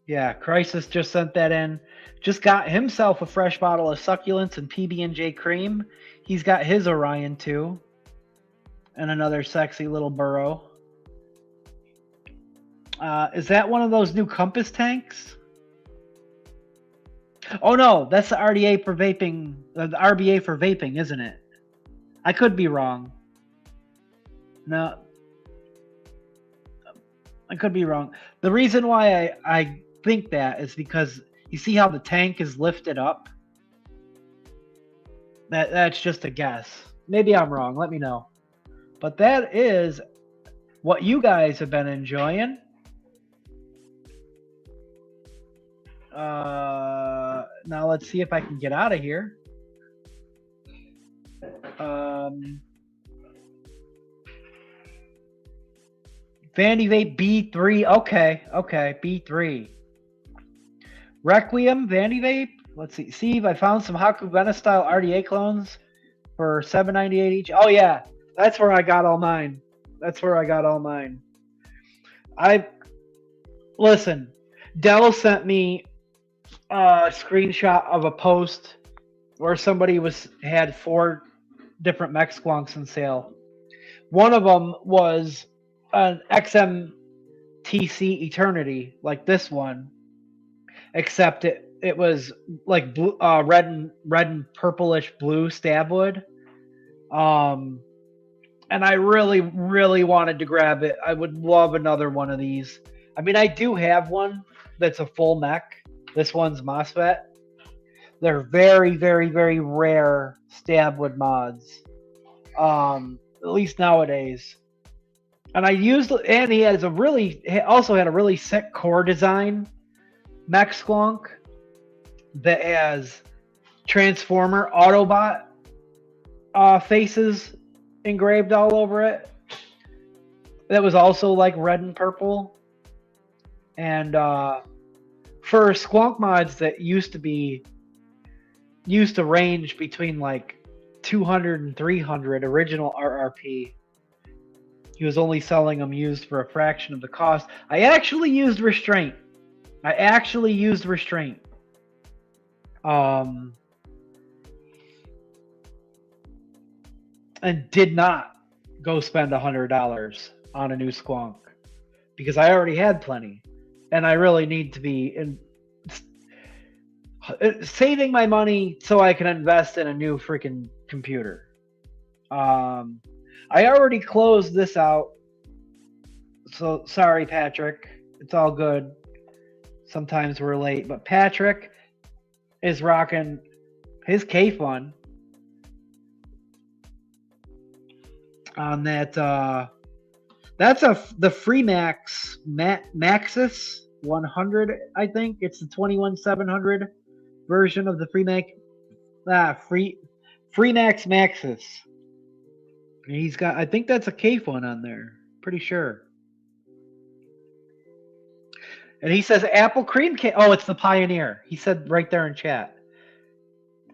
Yeah, Crisis just sent that in. Just got himself a fresh bottle of succulents and PB&J cream. He's got his Orion too. And another sexy little burrow. Is that one of those new Compass tanks? Oh no, that's the RDA for vaping, the RBA for vaping, isn't it? I could be wrong. No, I could be wrong. The reason why I think that is because you see how the tank is lifted up? That's just a guess. Maybe I'm wrong. Let me know. But that is what you guys have been enjoying. Now let's see if I can get out of here. Vandy Vape B3. Okay, B3. Requiem Vandy Vape. Let's see. Steve, I found some Hakubena style RDA clones for $7.98 each. Oh yeah, that's where I got all mine. Listen. Dell sent me a screenshot of a post where somebody had 4 different mech squonks on sale. One of them was an XMTC Eternity, like this one, except it was like blue, red and purplish blue stab wood. And I really wanted to grab it. I would love another one of these. I mean, I do have one that's a full mech. This one's MOSFET. They're very rare stab wood mods, at least nowadays. And he also had a really sick core design mech squonk that has Transformer Autobot faces engraved all over it. That was also like red and purple. And for squonk mods that used to range between like 200 and 300 original RRP, he was only selling them used for a fraction of the cost. I actually used restraint. And did not go spend $100 on a new squonk because I already had plenty, and I really need to be saving my money so I can invest in a new freaking computer. I already closed this out. So sorry, Patrick. It's all good. Sometimes we're late, but Patrick is rocking his K-Fun on that. That's the Freemax Maxis 100. I think it's the 21700 version of the Freemax Maxis. He's got. I think that's a K-Fun on there. Pretty sure. And he says apple cream cake. Oh, it's the Pioneer. He said right there in chat.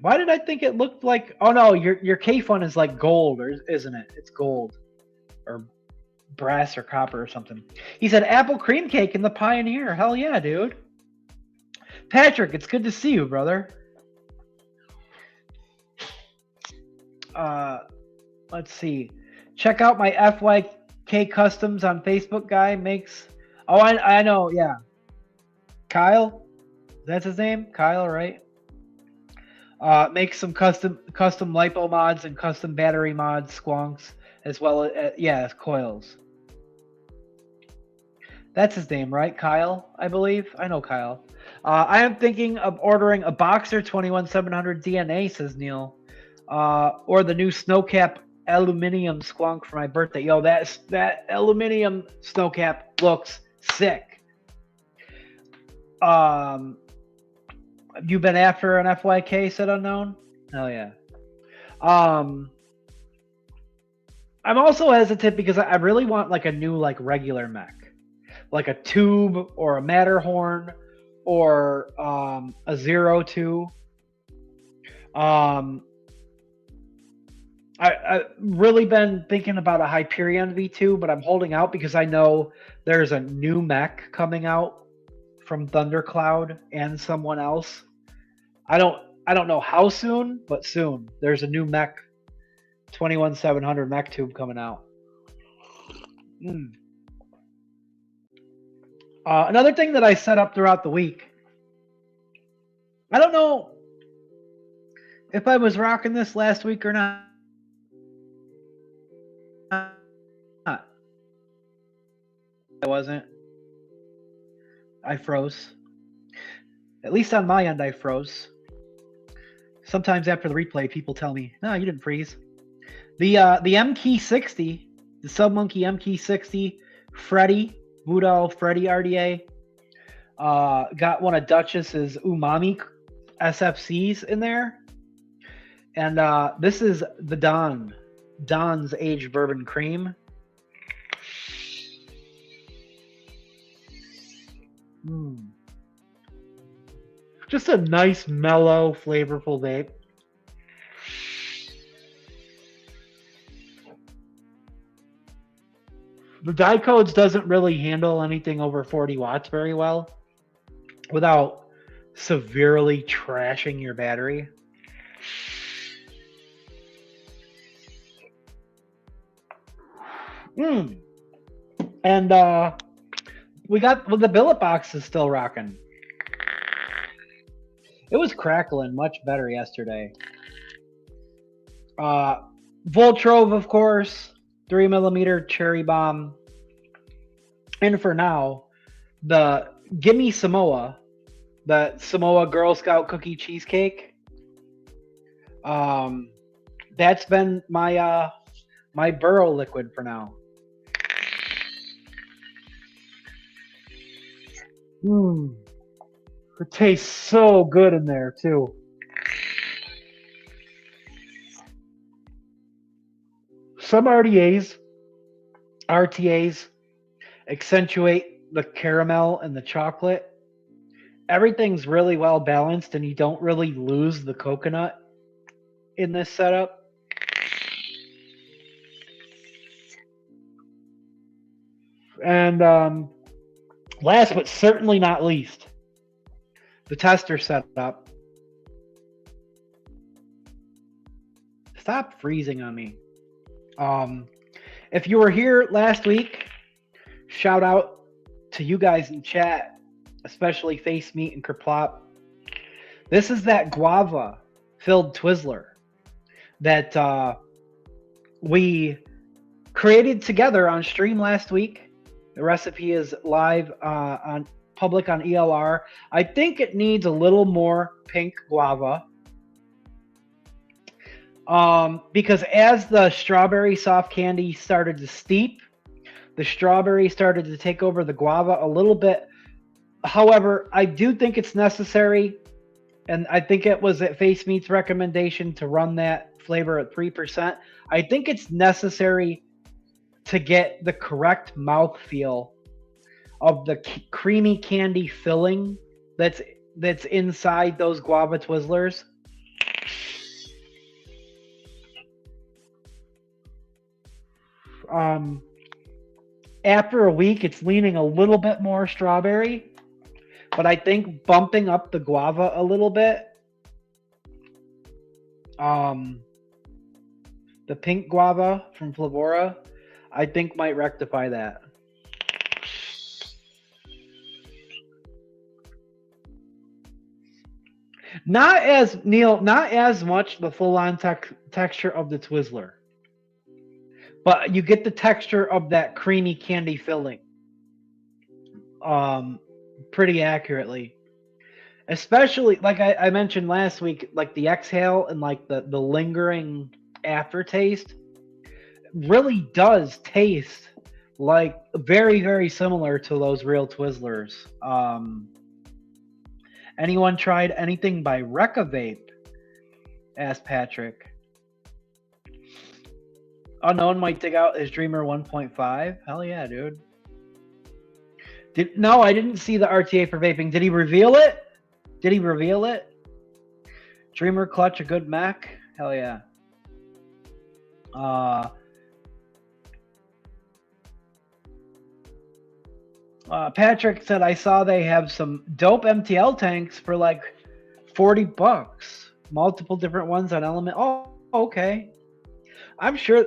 Why did I think it looked like? Oh no, your K-Fun is like gold, or isn't it? It's gold, or brass or copper or something. He said apple cream cake in the Pioneer. Hell yeah, dude. Patrick, it's good to see you, brother. Let's see. Check out my FYK Customs on Facebook. Guy makes. Oh, I know. Yeah. Kyle, that's his name. Kyle, right? Makes some custom lipo mods and custom battery mods, squonks, as well as coils. That's his name, right? Kyle, I believe. I know Kyle. I am thinking of ordering a Boxer 21700 DNA, says Neil, or the new Snowcap aluminum squonk for my birthday. Yo, that aluminum Snowcap looks sick. You've been after an FYK, said Unknown? Hell yeah. I'm also hesitant because I really want like a new like regular mech. Like a Tube or a Matterhorn or a 02. I've really been thinking about a Hyperion V2, but I'm holding out because I know there's a new mech coming out from Thundercloud and someone else. I don't know how soon, but soon. There's a new mech 21700 mech tube coming out. Another thing that I set up throughout the week. I don't know if I was rocking this last week or not. I wasn't. I froze. At least on my end, I froze. Sometimes after the replay, people tell me, "No, you didn't freeze." The MK60, the Submonkey MK60, Freddy, Voodoo Freddy RDA, got one of Duchess's Umami SFCs in there, and this is the Don's Aged Bourbon Cream. Just a nice, mellow, flavorful vape. The Dicodes doesn't really handle anything over 40 watts very well without severely trashing your battery. And the billet box is still rocking. It was crackling much better yesterday. Voltrove, of course, 3mm cherry bomb. And for now, the Gimme Samoa, the Samoa Girl Scout cookie cheesecake. That's been my my burrow liquid for now. It tastes so good in there too. Some RTAs accentuate the caramel and the chocolate. Everything's really well balanced and you don't really lose the coconut in this setup. And last but certainly not least, the tester setup. Stop freezing on me. If you were here last week, shout out to you guys in chat. especially face meat and kerplop. This is that guava filled Twizzler that we created together on stream last week. The recipe is live on public on ELR. I think it needs a little more pink guava. Because as the strawberry soft candy started to steep, the strawberry started to take over the guava a little bit. However, I do think it's necessary, and I think it was at Face Meat's recommendation to run that flavor at 3%. I think it's necessary to get the correct mouthfeel of the creamy candy filling that's inside those guava Twizzlers. After a week, it's leaning a little bit more strawberry, but I think bumping up the guava a little bit, the pink guava from Flavora, I think might rectify that. Not as much the full-on texture of the Twizzler, but you get the texture of that creamy candy filling pretty accurately. Especially, like I mentioned last week, like the exhale and like the lingering aftertaste really does taste like very, very similar to those real Twizzlers. Anyone tried anything by Recavape? Asked Patrick. Unknown might dig out his Dreamer 1.5. Hell yeah, dude. No, I didn't see the RTA for vaping. Did he reveal it? Did he reveal it? Dreamer clutch a good Mac? Hell yeah. Patrick said, I saw they have some dope MTL tanks for like $40. Multiple different ones on Element. Oh, okay. I'm sure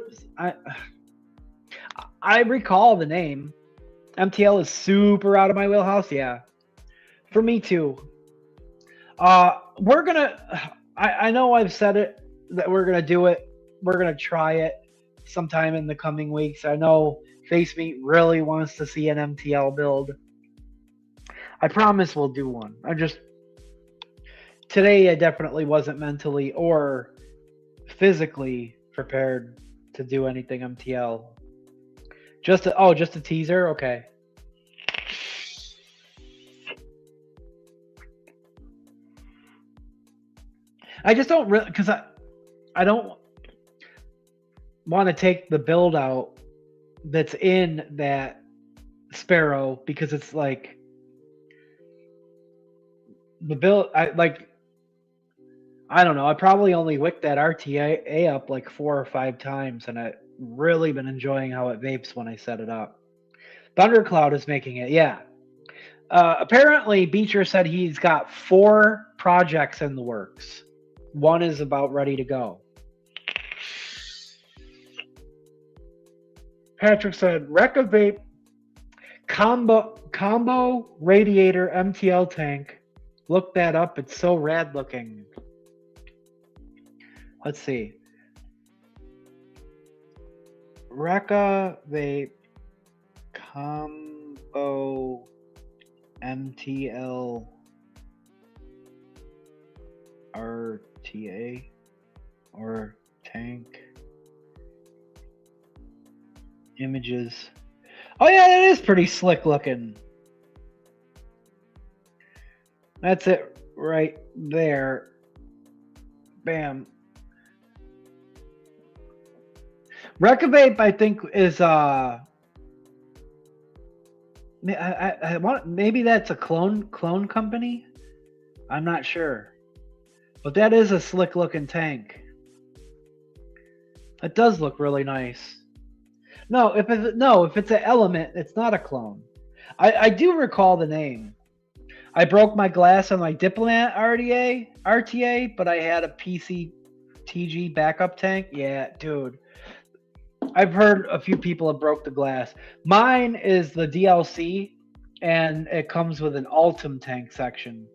I recall the name. MTL is super out of my wheelhouse. Yeah. For me too. We're gonna, I know I've said it that we're gonna do it. We're gonna try it sometime in the coming weeks. I know Face Meat really wants to see an MTL build. I promise we'll do one. Today I definitely wasn't mentally or physically prepared to do anything MTL. Just a teaser? Okay. I just don't really, because I don't want to take the build out that's in that Sparrow, because it's like the build, I don't know. I probably only wicked that RTA up like 4 or 5 times, and I've really been enjoying how it vapes when I set it up. Thundercloud is making it, yeah. Apparently, Beecher said he's got 4 projects in the works. One is about ready to go. Patrick said, Recavape combo radiator MTL tank. Look that up. It's so rad looking. Let's see. Recavape combo MTL RTA or tank images. Oh yeah, that is pretty slick looking. That's it right there. Bam. Recavape, I think, is I want, maybe that's a clone company. I'm not sure, but that is a slick looking tank. It does look really nice. No, if it's an Element, it's not a clone. I do recall the name. I broke my glass on my Diplomat RTA, but I had a PCTG backup tank. Yeah, dude. I've heard a few people have broke the glass. Mine is the DLC and it comes with an Ultim tank section.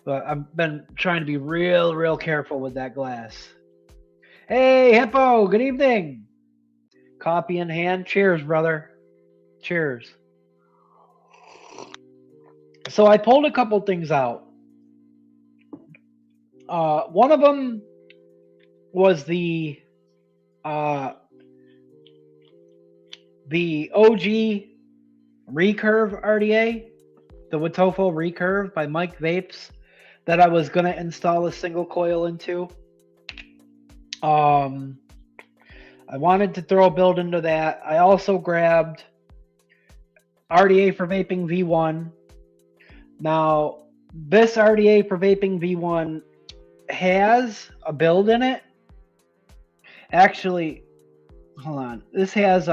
But I've been trying to be real careful with that glass. Hey, Hippo, good evening. Coffee in hand. Cheers, brother. Cheers. So I pulled a couple things out. One of them was the OG Recurve RDA, the Witofo Recurve by Mike Vapes, that I was going to install a single coil into. I wanted to throw a build into that. I also grabbed RDA for Vaping V1. Now, this RDA for Vaping V1 has a build in it. Actually, hold on. This has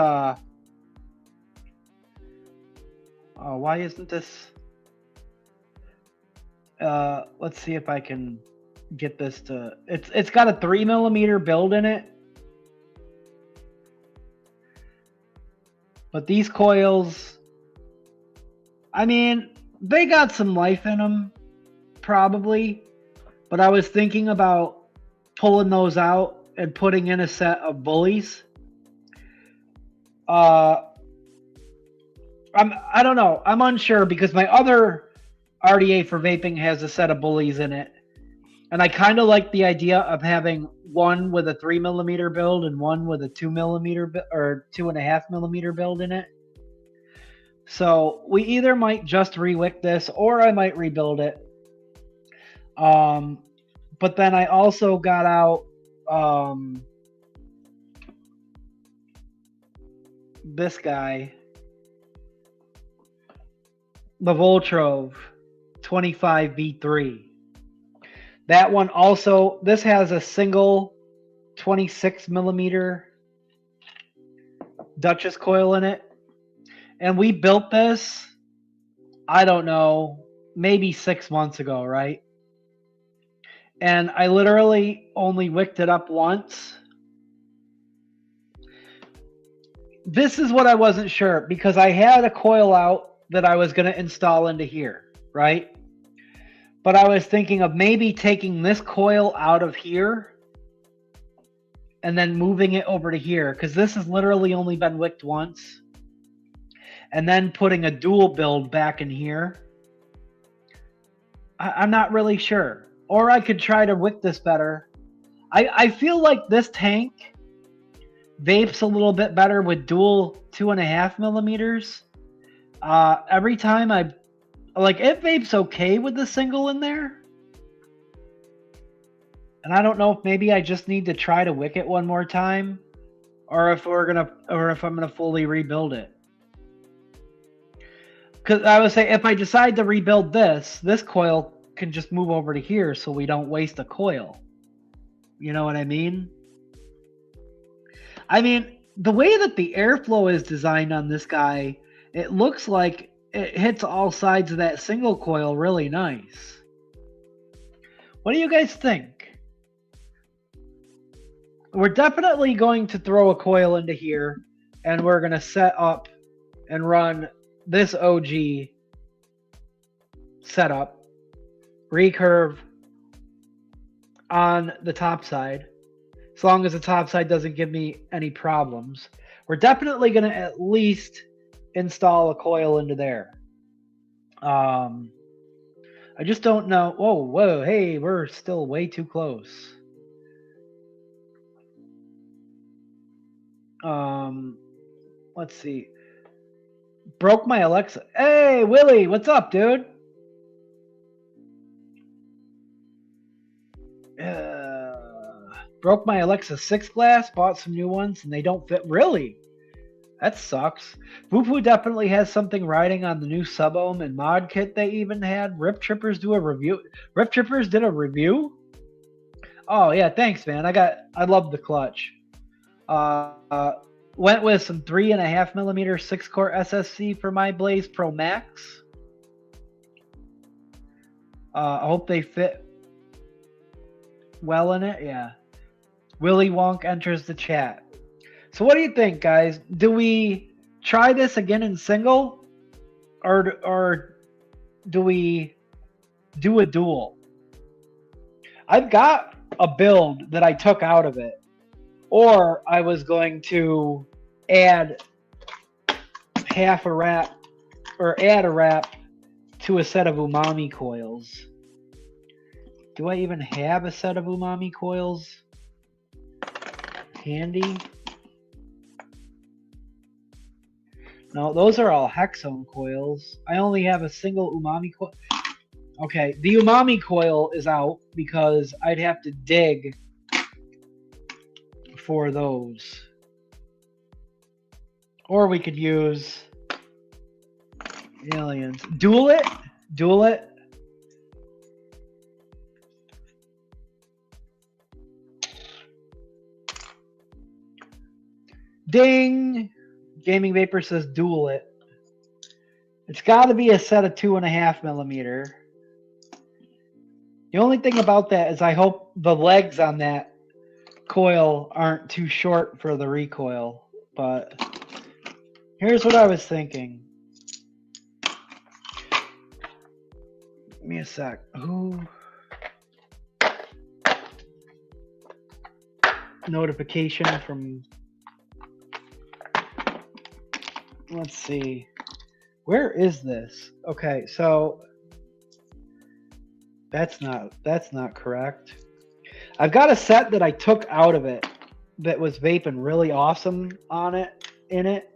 why isn't this? Let's see if I can get this to. It's got a 3mm build in it. But these coils, I mean, they got some life in them, probably. But I was thinking about pulling those out and putting in a set of bullies. I don't know. I'm unsure because my other RDA for vaping has a set of bullies in it. And I kind of like the idea of having one with a 3mm build and one with a 2mm or 2.5mm build in it. So we either might just re-wick this or I might rebuild it. But then I also got out this guy, the Voltrove 25V3. That one also, this has a single 26mm Duchess coil in it. And we built this, I don't know, maybe 6 months ago, right? And I literally only wicked it up once. This is what I wasn't sure, because I had a coil out that I was going to install into here, right? But I was thinking of maybe taking this coil out of here and then moving it over to here, because this has literally only been wicked once. And then putting a dual build back in here. I'm not really sure. Or I could try to wick this better. I feel like this tank vapes a little bit better with dual 2.5mm. Every time it vapes okay with the single in there. And I don't know if maybe I just need to try to wick it one more time, or if I'm gonna fully rebuild it. Because I would say if I decide to rebuild this coil can just move over to here so we don't waste a coil. You know what I mean? I mean, the way that the airflow is designed on this guy, it looks like it hits all sides of that single coil really nice. What do you guys think? We're definitely going to throw a coil into here, and we're going to set up and run this OG setup, recurve on the top side, as long as the top side doesn't give me any problems. We're definitely going to at least install a coil into there. I just don't know. Whoa, hey, we're still way too close. Let's see. Broke my Alexa. Hey, Willie, what's up, dude? Broke my Alexa 6 glass, bought some new ones, and they don't fit. Really? That sucks. Voopoo definitely has something riding on the new sub-ohm and mod kit they even had. Rip Trippers do a review. Rip Trippers did a review? Oh, yeah, thanks, man. I love the clutch. Went with some 3.5mm 6-core SSC for my Blaze Pro Max. I hope they fit well in it. Yeah. Willie Wonk enters the chat. So what do you think, guys? Do we try this again in single? or do we do a dual? I've got a build that I took out of it, or I was going to add half a wrap or add a wrap to a set of umami coils. Do I even have a set of umami coils handy? No, those are all hexone coils. I only have a single umami coil. Okay, the umami coil is out because I'd have to dig for those. Or we could use aliens. Duel it? Duel it? Ding! Gaming Vapor says duel it. It's got to be a set of 2.5 millimeter. The only thing about that is I hope the legs on that coil aren't too short for the recoil. But here's what I was thinking. Give me a sec. Ooh. Notification from... Let's see. Where is this? Okay, so that's not correct. I've got a set that I took out of it that was vaping really awesome on it, in it.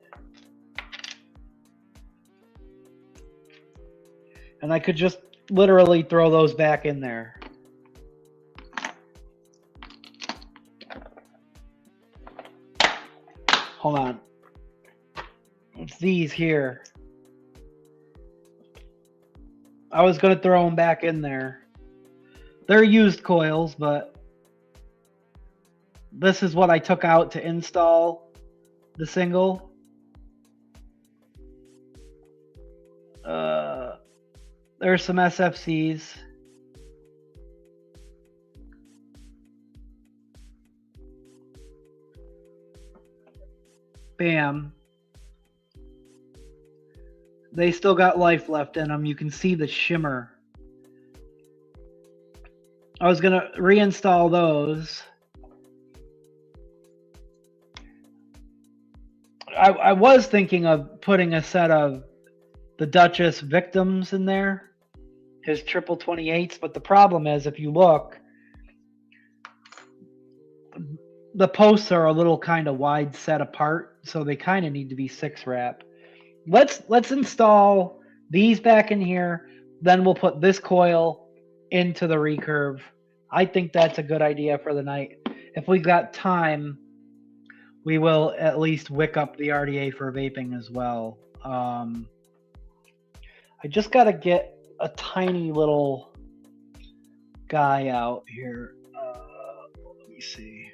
And I could just literally throw those back in there. Hold on. It's these here. I was going to throw them back in there. They're used coils, but this is what I took out to install the single. There's some SFCs. Bam. They still got life left in them. You can see the shimmer. I was going to reinstall those. I was thinking of putting a set of the Duchess Victims in there, his triple 28s, but the problem is if you look, the posts are a little kind of wide set apart, so they kind of need to be 6 wrap. Let's install these back in here, then we'll put this coil into the recurve. I think that's a good idea for the night. If we got time, we will at least wick up the RDA for vaping as well. I just got to get a tiny little guy out here. Let me see.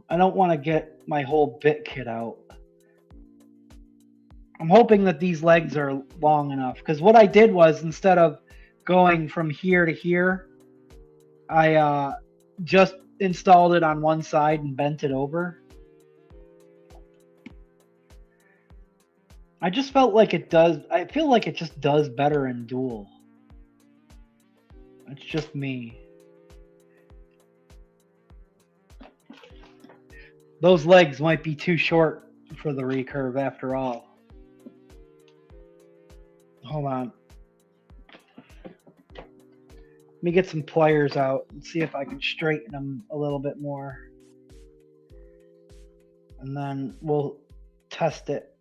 I don't want to get my whole bit kit out. I'm hoping that these legs are long enough, because what I did was, instead of going from here to here, I just installed it on one side and bent it over. I just felt like it does. I feel like it just does better in dual. It's just me. Those legs might be too short for the recurve after all. Hold on. Let me get some pliers out and see if I can straighten them a little bit more. And then we'll test it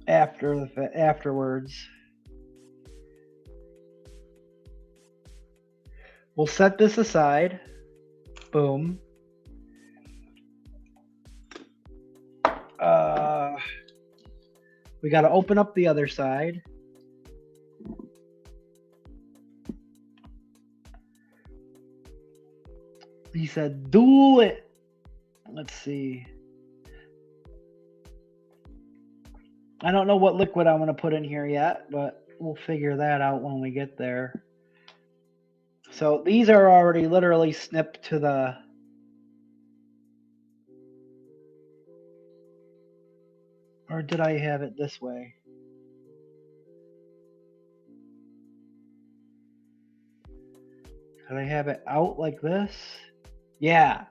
afterwards. We'll set this aside. Boom. We got to open up the other side. He said, do it. Let's see. I don't know what liquid I'm going to put in here yet, but we'll figure that out when we get there. So these are already literally snipped to the... Or did I have it this way? Did I have it out like this? Yeah.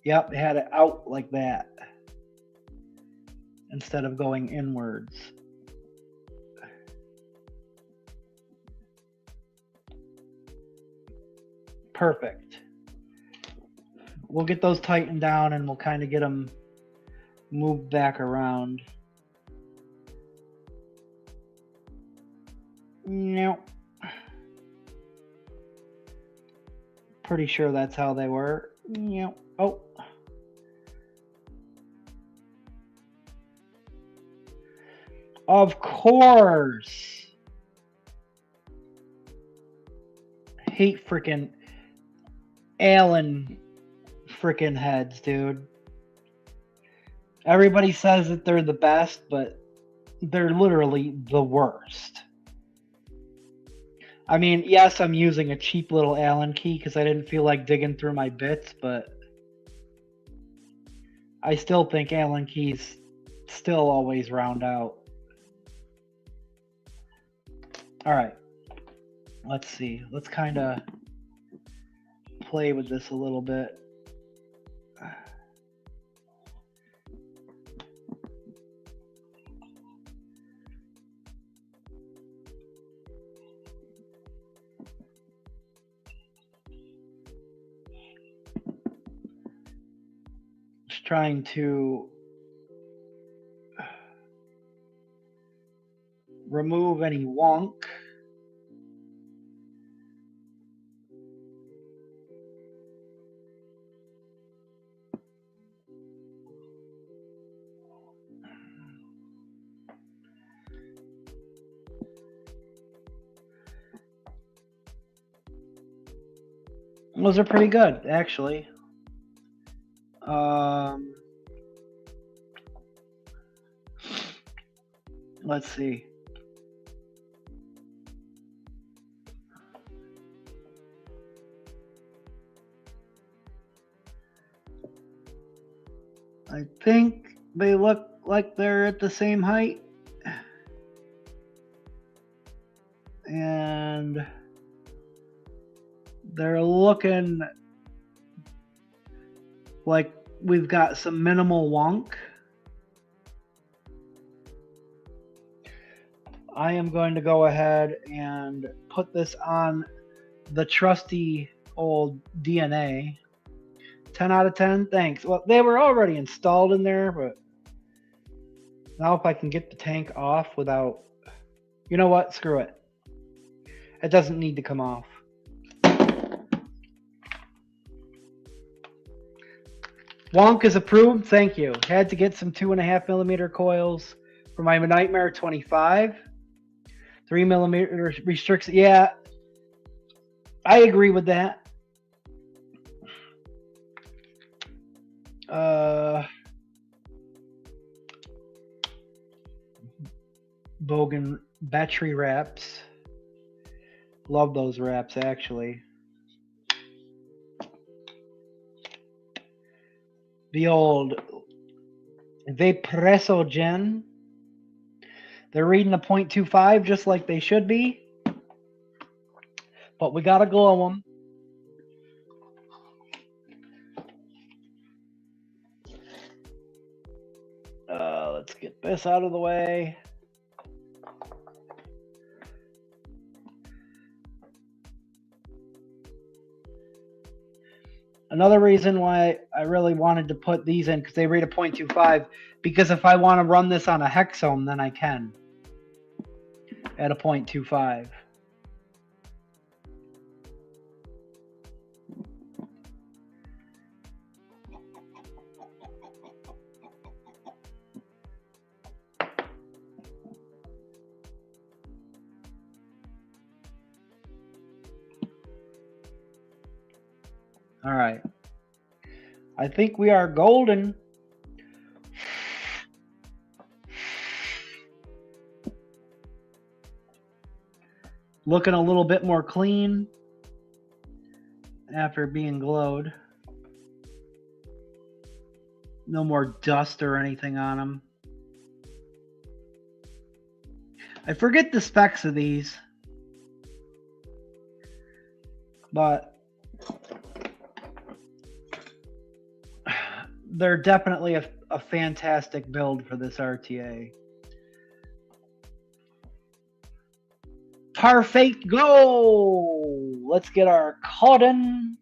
Yep, it had it out like that. Instead of going inwards. Perfect. We'll get those tightened down and we'll kind of get them moved back around. Nope. Pretty sure that's how they were. Nope. Oh. Of course. Hate freaking Allen freaking heads, dude. Everybody says that they're the best, but they're literally the worst. I mean, yes, I'm using a cheap little Allen key because I didn't feel like digging through my bits, but I still think Allen keys still always round out. All right, let's see. Let's kind of play with this a little bit. Just trying to remove any wonk. Those are pretty good, actually. Let's see. I think they look like they're at the same height. And they're looking like we've got some minimal wonk. I am going to go ahead and put this on the trusty old DNA. 10 out of 10, thanks. Well, they were already installed in there, but now if I can get the tank off without, you know what, screw it. It doesn't need to come off. Wonk is approved, thank you. Had to get some 2.5mm coils for my Nightmare 25. 3mm restricts, yeah, I agree with that. Bogan battery wraps. Love those wraps, actually. The old Vapresso Gen. They're reading a 0.25 just like they should be. But we gotta glow them. Let's get this out of the way. Another reason why I really wanted to put these in, because they read a 0.25, because if I want to run this on a hexohm, then I can at a 0.25. All right. I think we are golden. Looking a little bit more clean after being glowed. No more dust or anything on them. I forget the specs of these, but they're definitely a fantastic build for this RTA. Perfect go! Let's get our CONDONE.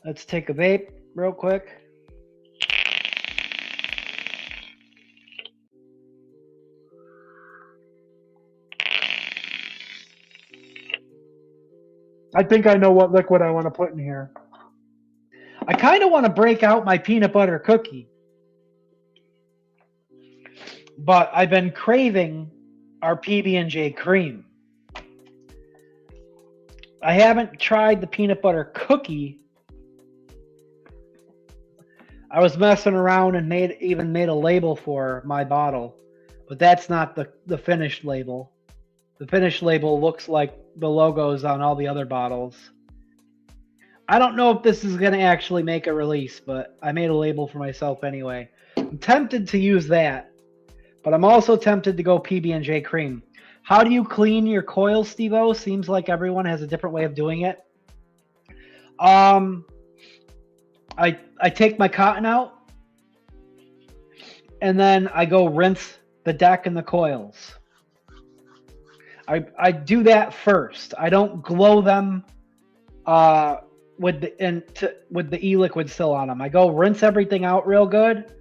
Let's take a vape real quick. I think I know what liquid I want to put in here. I kind of want to break out my peanut butter cookie, but I've been craving our PB&J cream. I haven't tried the peanut butter cookie. I was messing around and even made a label for my bottle, but that's not the finished label. The finished label looks like the logos on all the other bottles. I don't know if this is going to actually make a release, but I made a label for myself anyway. I'm tempted to use that, but I'm also tempted to go PB&J cream. How do you clean your coils, Steve-O? Seems like everyone has a different way of doing it. I take my cotton out, and then I go rinse the deck and the coils. I do that first. I don't glow them with the e-liquid still on them. I go rinse everything out real good.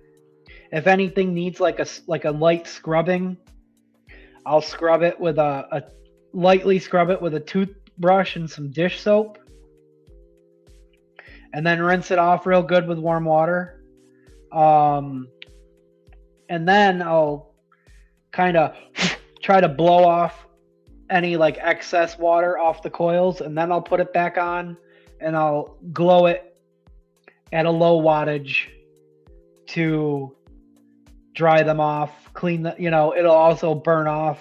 If anything needs like a light scrubbing, I'll scrub it with lightly scrub it with a toothbrush and some dish soap, and then rinse it off real good with warm water. And then I'll kind of try to blow off any like excess water off the coils, and then I'll put it back on and I'll glow it at a low wattage to dry them off, clean the, it'll also burn off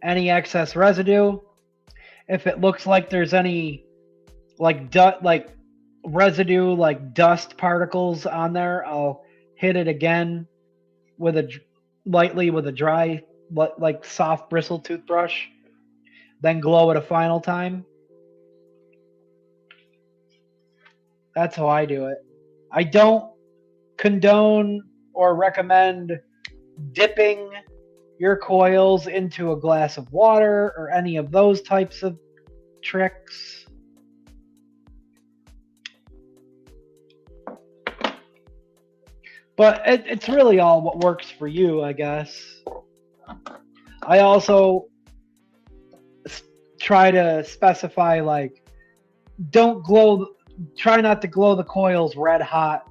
any excess residue. If it looks like there's any like residue, like dust particles on there, I'll hit it again lightly with a dry, like soft bristle toothbrush, then glow it a final time. That's how I do it. I don't condone or recommend dipping your coils into a glass of water or any of those types of tricks. But it's really all what works for you, I guess. I also try to specify, like, try not to glow the coils red hot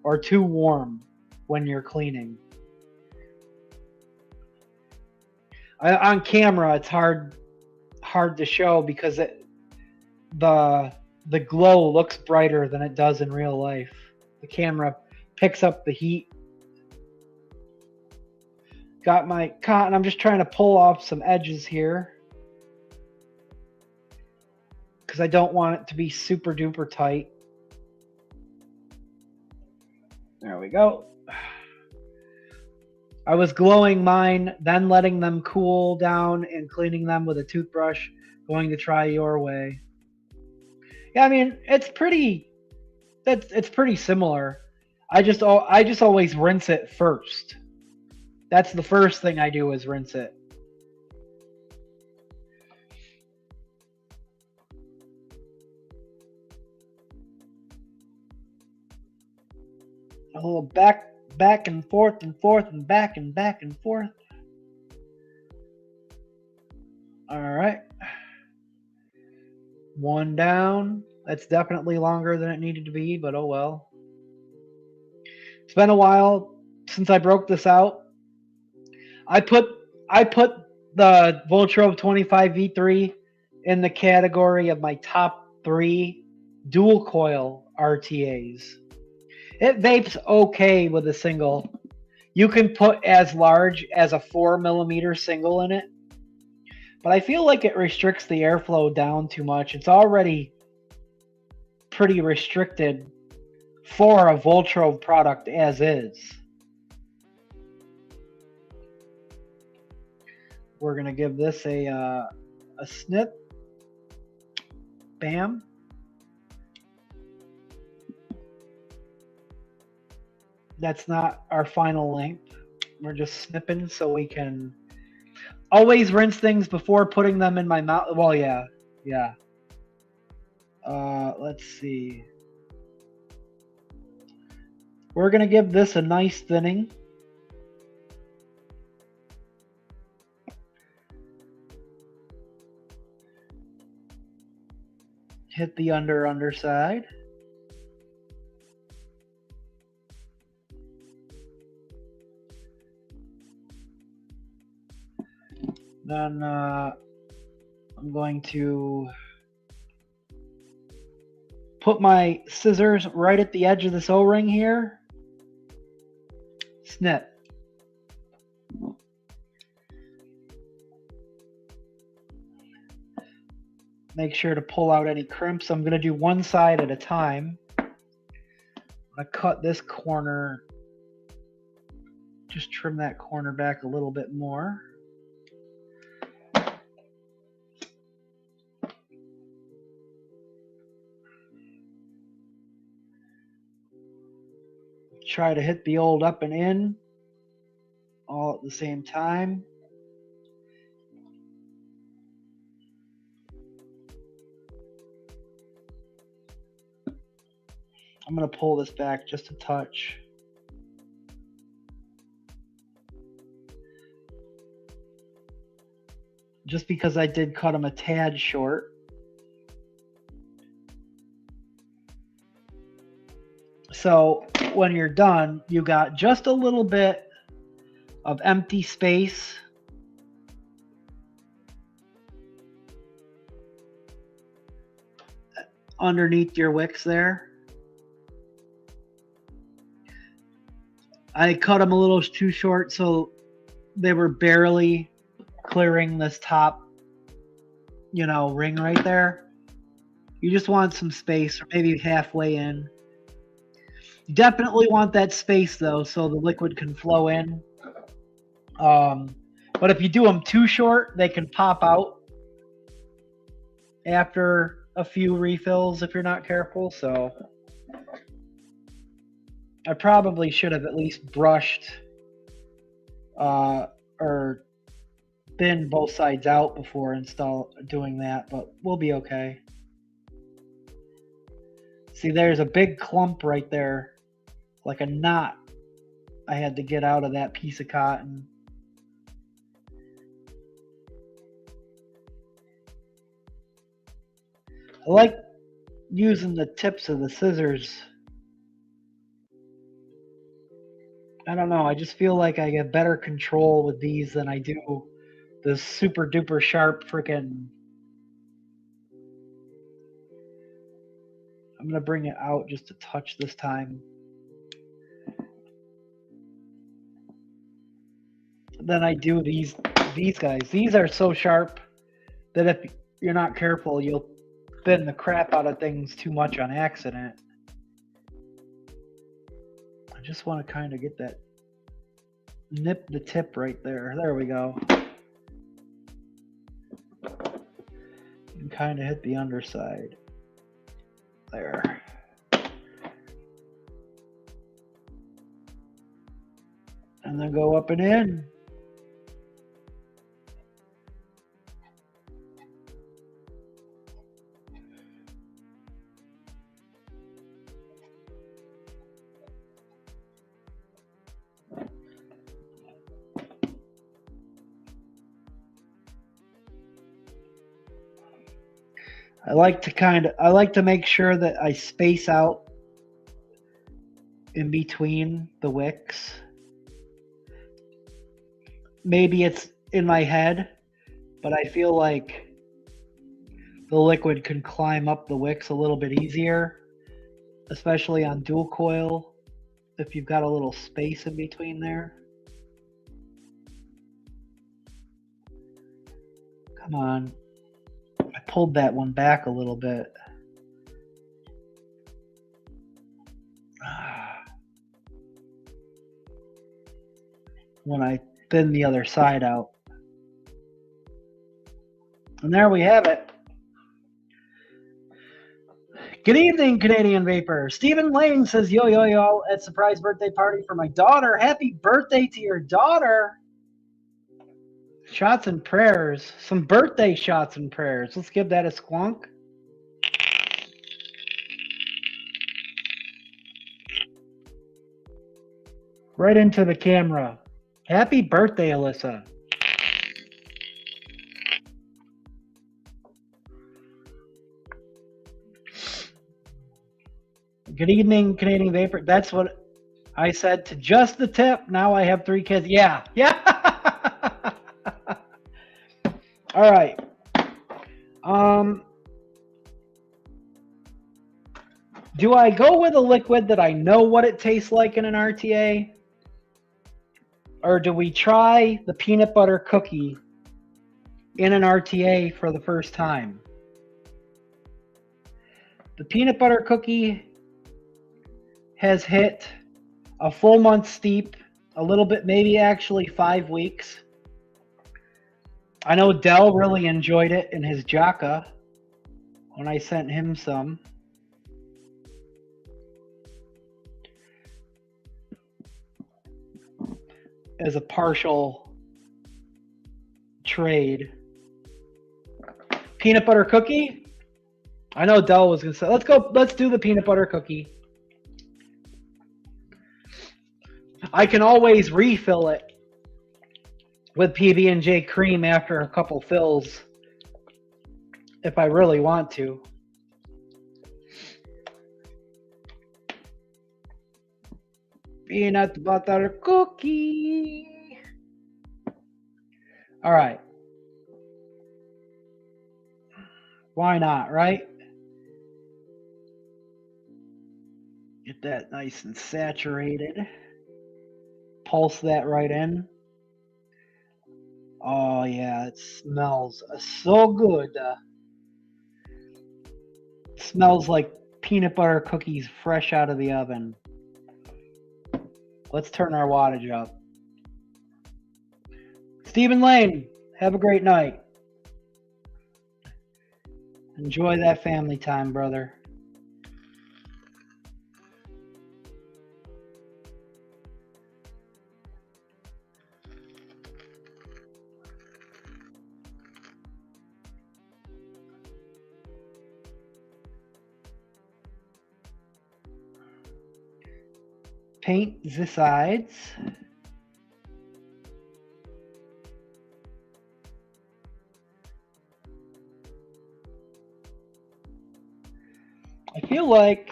or too warm when you're cleaning. On camera, it's hard to show because the glow looks brighter than it does in real life. The camera picks up the heat. Got my cotton. I'm just trying to pull off some edges here because I don't want it to be super duper tight. There we go. I was glowing mine, then letting them cool down and cleaning them with a toothbrush. Going to try your way. Yeah, I mean, it's pretty similar. I just always rinse it first. That's the first thing I do is rinse it. A little back and forth and forth and back and forth. All right. One down. That's definitely longer than it needed to be, but oh well. It's been a while since I broke this out. I put the Voltrove 25V3 in the category of my top 3 dual coil RTAs. It vapes okay with a single. You can put as large as a 4mm single in it, but I feel like it restricts the airflow down too much. It's already pretty restricted for a Voltrove product as is. We're going to give this a snip. Bam. That's not our final length. We're just snipping so we can always rinse things before putting them in my mouth. Well, yeah. Let's see. We're going to give this a nice thinning. Hit the underside. Then I'm going to put my scissors right at the edge of this O-ring here. Snip. Make sure to pull out any crimps. I'm going to do one side at a time. I'm going to cut this corner. Just trim that corner back a little bit more. Try to hit the old up and in all at the same time. I'm going to pull this back just a touch. Just because I did cut them a tad short. So when you're done, you got just a little bit of empty space underneath your wicks there. I cut them a little too short, so they were barely clearing this top, ring right there. You just want some space, or maybe halfway in. You definitely want that space though, so the liquid can flow in. But if you do them too short, they can pop out after a few refills if you're not careful. So I probably should have at least brushed or thinned both sides out before doing that, but we'll be okay. See, there's a big clump right there, like a knot I had to get out of that piece of cotton. I like using the tips of the scissors. I don't know, I just feel like I get better control with these than I do the super duper sharp freaking. I'm going to bring it out just a touch this time. Then I do these guys. These are so sharp that if you're not careful, you'll thin the crap out of things too much on accident. I just want to kind of get that, nip the tip right there. There we go. And kind of hit the underside. There. And then go up and in. I like to make sure that I space out in between the wicks. Maybe it's in my head, but I feel like the liquid can climb up the wicks a little bit easier, especially on dual coil, if you've got a little space in between there. Come on. I pulled that one back a little bit. When I thin the other side out. And there we have it. Good evening, Canadian Vapor. Stephen Lane says, yo, yo, yo, at surprise birthday party for my daughter. Happy birthday to your daughter. Shots and prayers. Some birthday shots and prayers. Let's give that a squonk. Right into the camera. Happy birthday, Alyssa. Good evening, Canadian Vapor. That's what I said to just the tip. Now I have 3 kids. Yeah. Yeah. All right. Do I go with a liquid that I know what it tastes like in an RTA? Or do we try the peanut butter cookie in an RTA for the first time? The peanut butter cookie has hit a full month steep, a little bit, maybe actually 5 weeks. I know Dell really enjoyed it in his Jaka when I sent him some. As a partial trade. Peanut butter cookie? I know Dell was going to say, let's do the peanut butter cookie. I can always refill it with PB&J cream after a couple fills if I really want to. Peanut butter cookie. All right. Why not, right? Get that nice and saturated. Pulse that right in. Oh, yeah, it smells so good. It smells like peanut butter cookies fresh out of the oven. Let's turn our wattage up. Stephen Lane, have a great night. Enjoy that family time, brother. Paint the sides. I feel like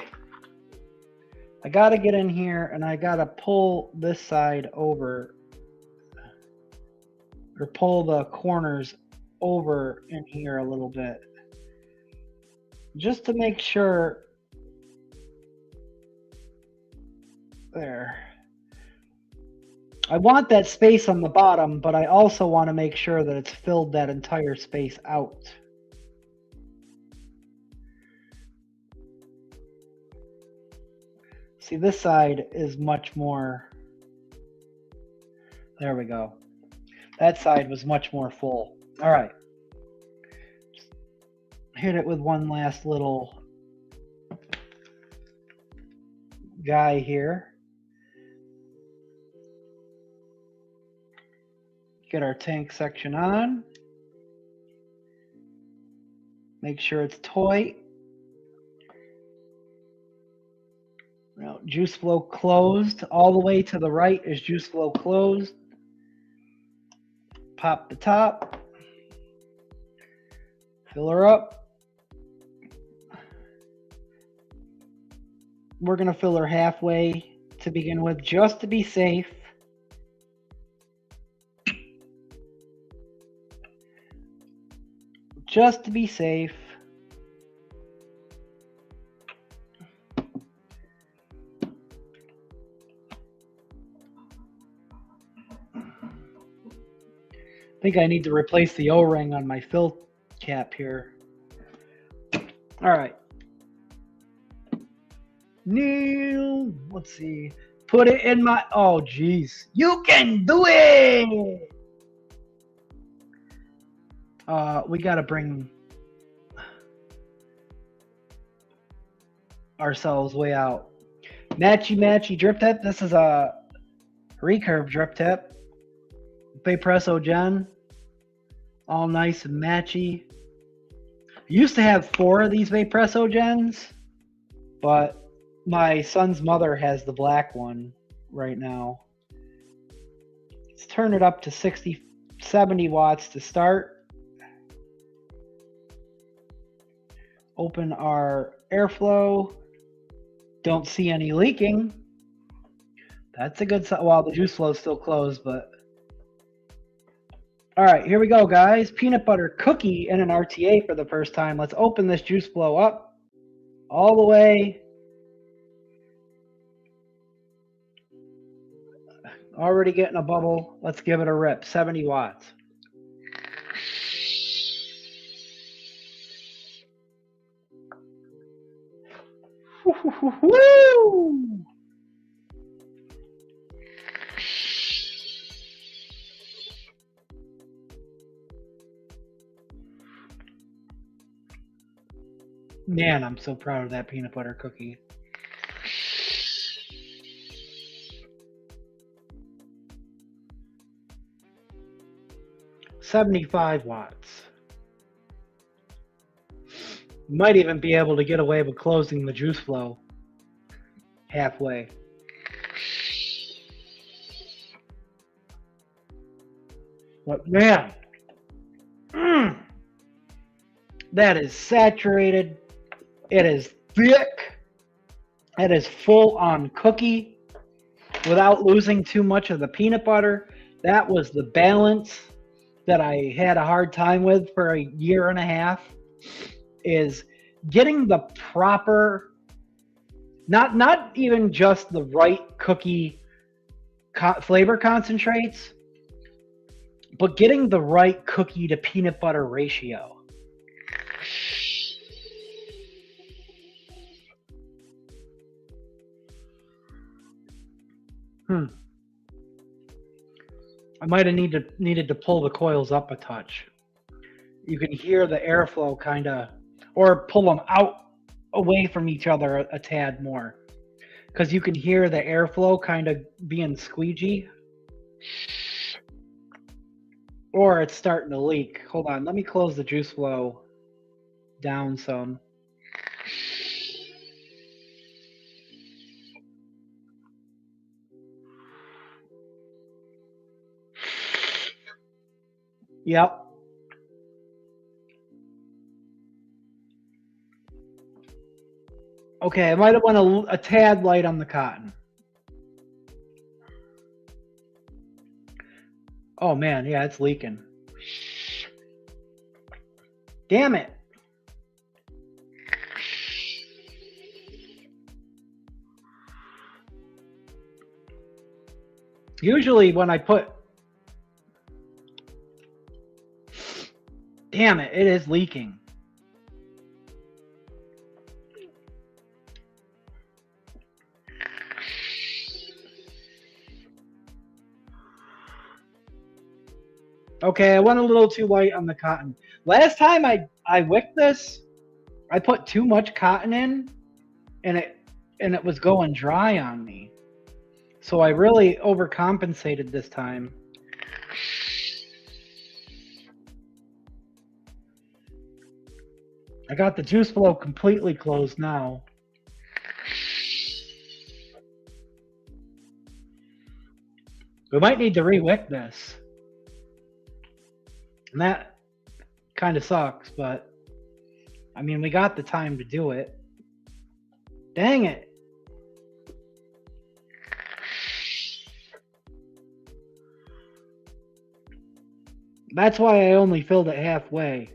I gotta get in here and I gotta pull this side over, or pull the corners over in here a little bit, just to make sure. There. I want that space on the bottom, but I also want to make sure that it's filled that entire space out. See, this side is much more. There we go. That side was much more full. All right. Just hit it with one last little guy here. Get our tank section on. Make sure it's tight. Now, juice flow closed. All the way to the right is juice flow closed. Pop the top. Fill her up. We're going to fill her halfway to begin with, just to be safe. Just to be safe. I think I need to replace the O-ring on my fill cap here. All right. Neil, let's see. Put it in my, oh geez. You can do it! We got to bring ourselves way out. Matchy drip tip. This is a recurve drip tip. Vapresso Gen. All nice and matchy. Used to have 4 of these Vapresso Gens, but my son's mother has the black one right now. Let's turn it up to 70 watts to start. Open our airflow. Don't see any leaking. That's a good sign. Well, the juice flow is still closed, but all right, here we go, guys. Peanut butter cookie in an RTA for the first time. Let's open this juice flow up all the way. Already getting a bubble. Let's give it a rip. 70 watts. Woo! Man, I'm so proud of that peanut butter cookie. $75 watts. Might even be able to get away with closing the juice flow halfway. But man, that is saturated. It is thick. It is full on cookie without losing too much of the peanut butter. That was the balance that I had a hard time with for a year and a half, is getting the proper, not even just the right cookie flavor concentrates, but getting the right cookie to peanut butter ratio. I might have needed to pull the coils up a touch. You can hear the airflow kind of, or pull them out away from each other a tad more, because you can hear the airflow kind of being squeegee, or it's starting to leak. Hold on, let me close the juice flow down some. Yep. Okay, I might have went a tad light on the cotton. Oh man, yeah, it's leaking. Damn it. Usually when I put... Damn it, it is leaking. Okay, I went a little too light on the cotton. Last time I wicked this, I put too much cotton in, and it was going dry on me. So I really overcompensated this time. I got the juice flow completely closed now. We might need to re-wick this. And that kind of sucks, but I mean, we got the time to do it. Dang it. That's why I only filled it halfway.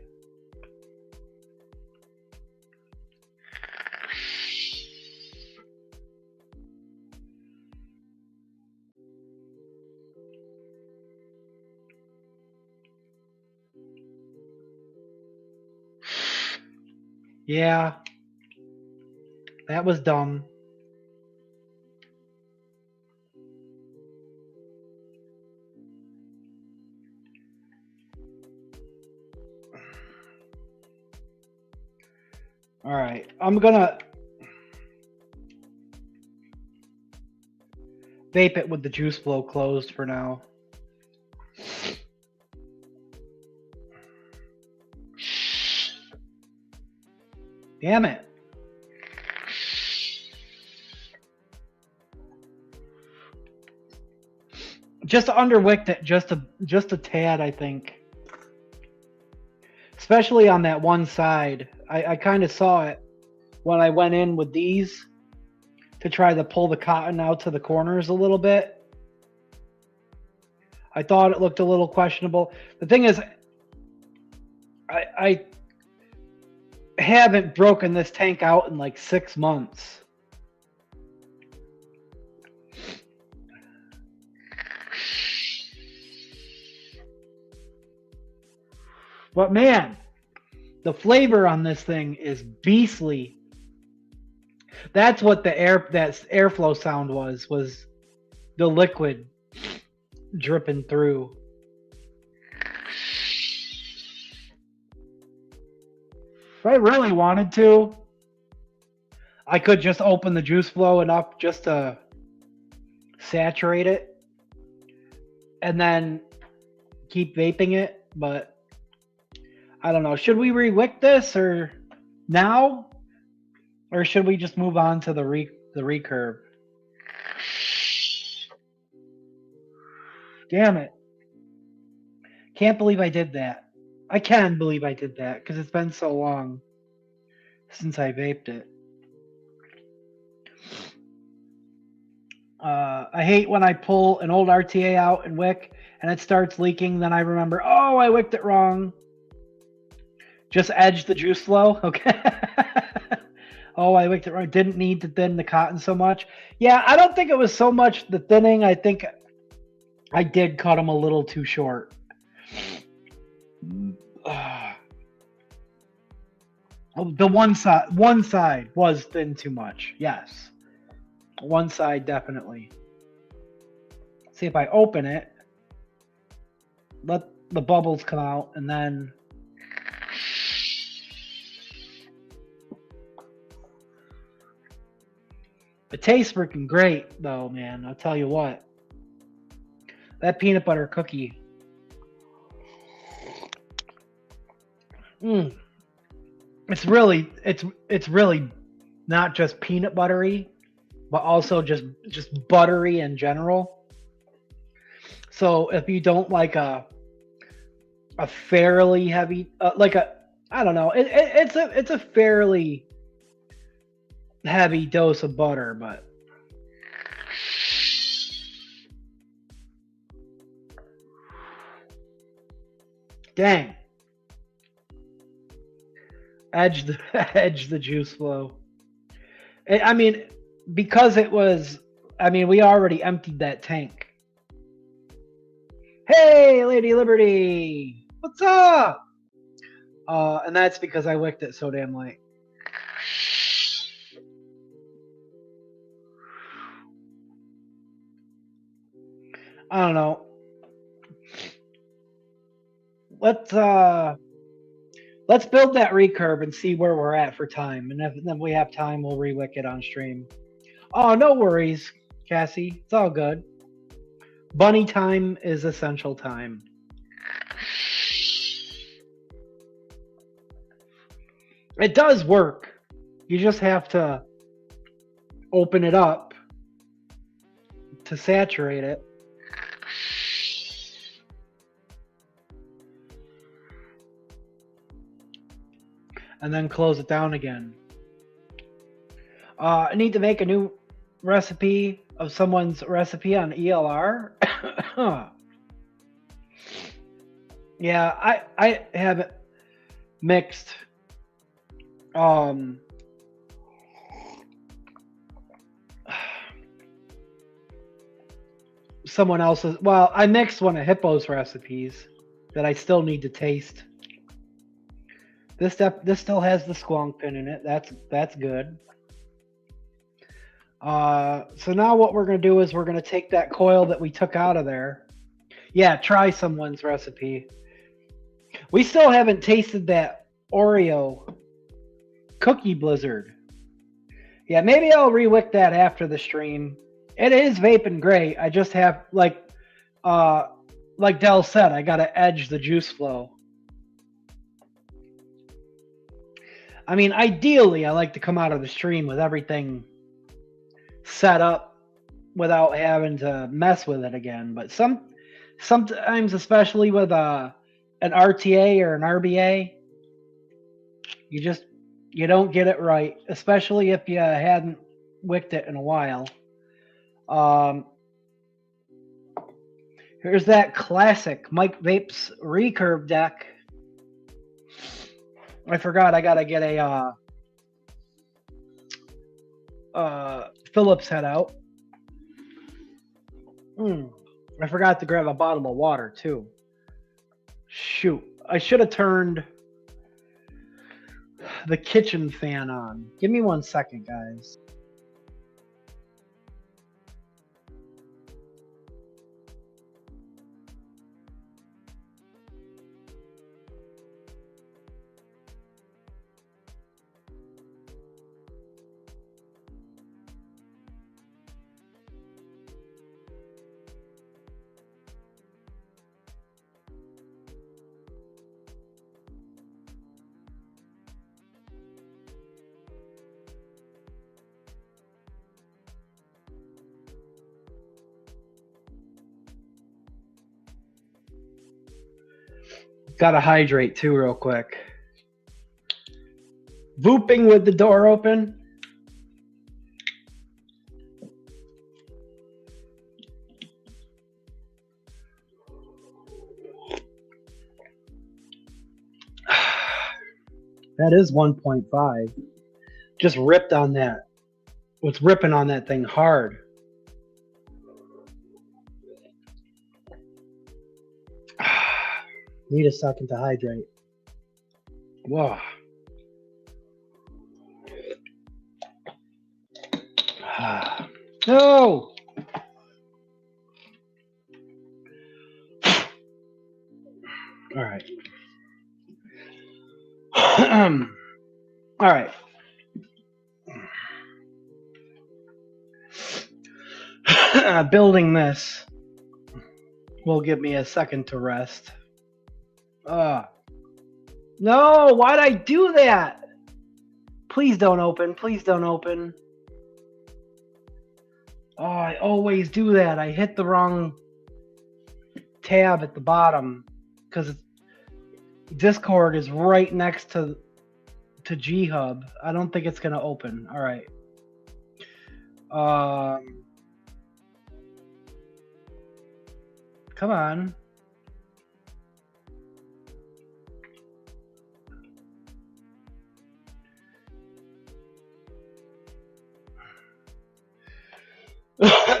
Yeah, that was dumb. All right, I'm gonna vape it with the juice flow closed for now. Damn it. Just underwicked it just a tad, I think. Especially on that one side. I kind of saw it when I went in with these to try to pull the cotton out to the corners a little bit. I thought it looked a little questionable. The thing is, I haven't broken this tank out in like 6 months. But man, the flavor on this thing is beastly. That's what that airflow sound was the liquid dripping through. If I really wanted to, I could just open the juice flow enough just to saturate it and then keep vaping it, but I don't know. Should we re-wick this or now? Or should we just move on to the recurve? Damn it. Can't believe I did that. I can believe I did that because it's been so long since I vaped it. I hate when I pull an old RTA out and wick and it starts leaking. Then I remember, oh, I wicked it wrong. Just edge the juice flow. Okay. Oh, I wicked it wrong. Didn't need to thin the cotton so much. Yeah, I don't think it was so much the thinning. I think I did cut them a little too short. The one side was thin too much. Yes. One side definitely. See if I open it, let the bubbles come out, and then it tastes freaking great though, man. I'll tell you what. That peanut butter cookie. It's really not just peanut buttery, but also just buttery in general. So if you don't like a fairly heavy, I don't know, it's a fairly heavy dose of butter, but dang, edge the juice flow. I mean, because it was, I mean, we already emptied that tank. Hey, Lady Liberty, what's up? And that's because I wicked it so damn late. I don't know. Let's build that recurve and see where we're at for time. And if we have time, we'll re-wick it on stream. Oh, no worries, Cassie. It's all good. Bunny time is essential time. It does work. You just have to open it up to saturate it. And then close it down again. I need to make a new recipe of someone's recipe on ELR. Yeah, I haven't mixed someone else's. Well, I mixed one of Hippo's recipes that I still need to taste. This still has the squonk pin in it. That's good. So now what we're going to do is we're going to take that coil that we took out of there. Yeah, try someone's recipe. We still haven't tasted that Oreo Cookie Blizzard. Yeah, maybe I'll re-wick that after the stream. It is vaping great. I just have like Del said, I gotta edge the juice flow. I mean, ideally, I like to come out of the stream with everything set up without having to mess with it again. But sometimes, especially with an RTA or an RBA, you don't get it right, especially if you hadn't wicked it in a while. Here's that classic Mike Vapes recurve deck. I forgot I gotta get a Phillips head out. I forgot to grab a bottle of water too. Shoot, I should have turned the kitchen fan on. Give me 1 second, guys. Gotta hydrate too real quick. Vooping with the door open. That is 1.5. Just ripped on that. What's ripping on that thing hard. Need a second to hydrate. Whoa. No! All right. All right. Building this will give me a second to rest. No, why'd I do that? Please don't open. Please don't open. Oh, I always do that. I hit the wrong tab at the bottom because Discord is right next to G-Hub. I don't think it's going to open. All right. Come on.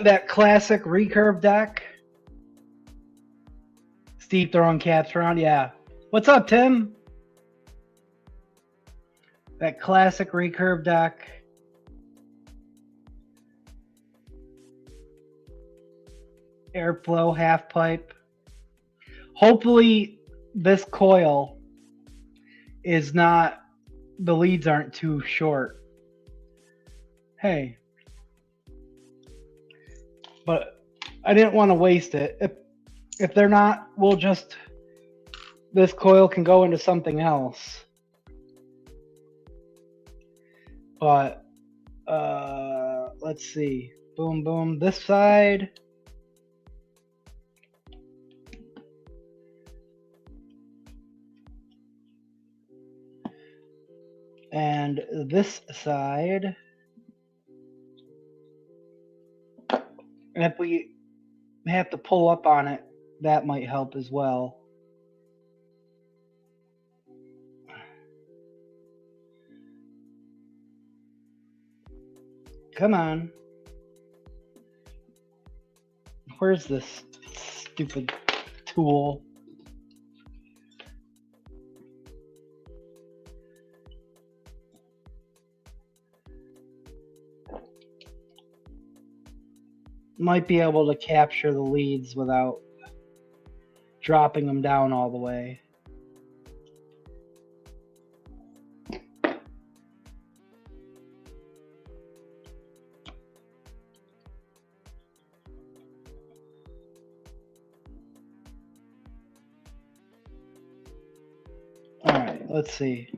That classic recurve deck. Steve throwing caps around. Yeah. What's up, Tim? That classic recurve deck. Airflow half pipe. Hopefully this coil is not, the leads aren't too short. Hey. But I didn't want to waste it. If they're not, we'll just, this coil can go into something else. But let's see. Boom, boom. This side. And this side. And if we have to pull up on it, that might help as well. Come on. Where's this stupid tool? Might be able to capture the leads without dropping them down all the way. Let's see.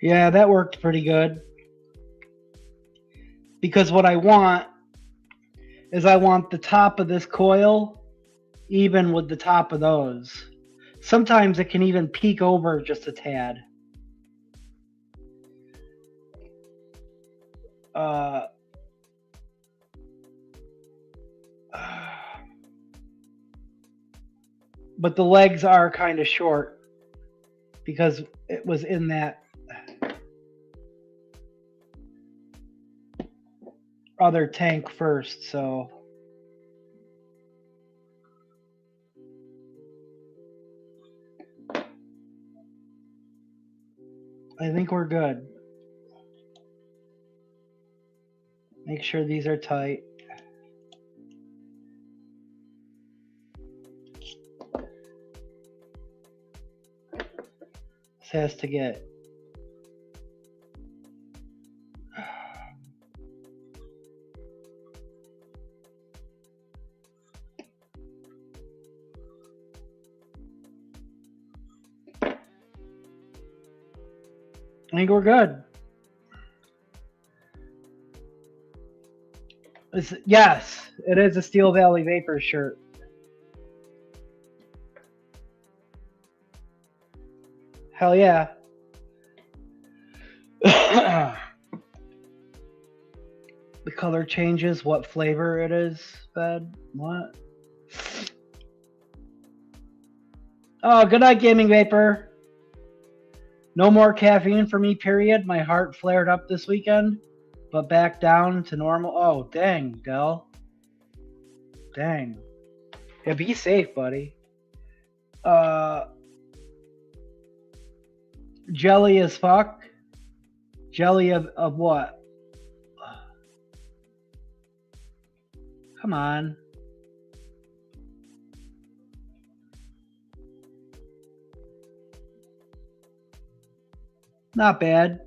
Yeah, that worked pretty good. Because what I want is I want the top of this coil even with the top of those. Sometimes it can even peek over just a tad. But the legs are kind of short because it was in that other tank first, so I think we're good. Make sure these are tight. This has to get I think we're good. Yes, it is a Steel Valley Vapor shirt. Hell yeah. The color changes, what flavor it is fed. What? Oh, good night, Gaming Vapor. No more caffeine for me, period. My heart flared up this weekend, but back down to normal. Oh, dang, Del. Dang. Yeah, be safe, buddy. Jelly as fuck. Jelly of what? Come on. Not bad.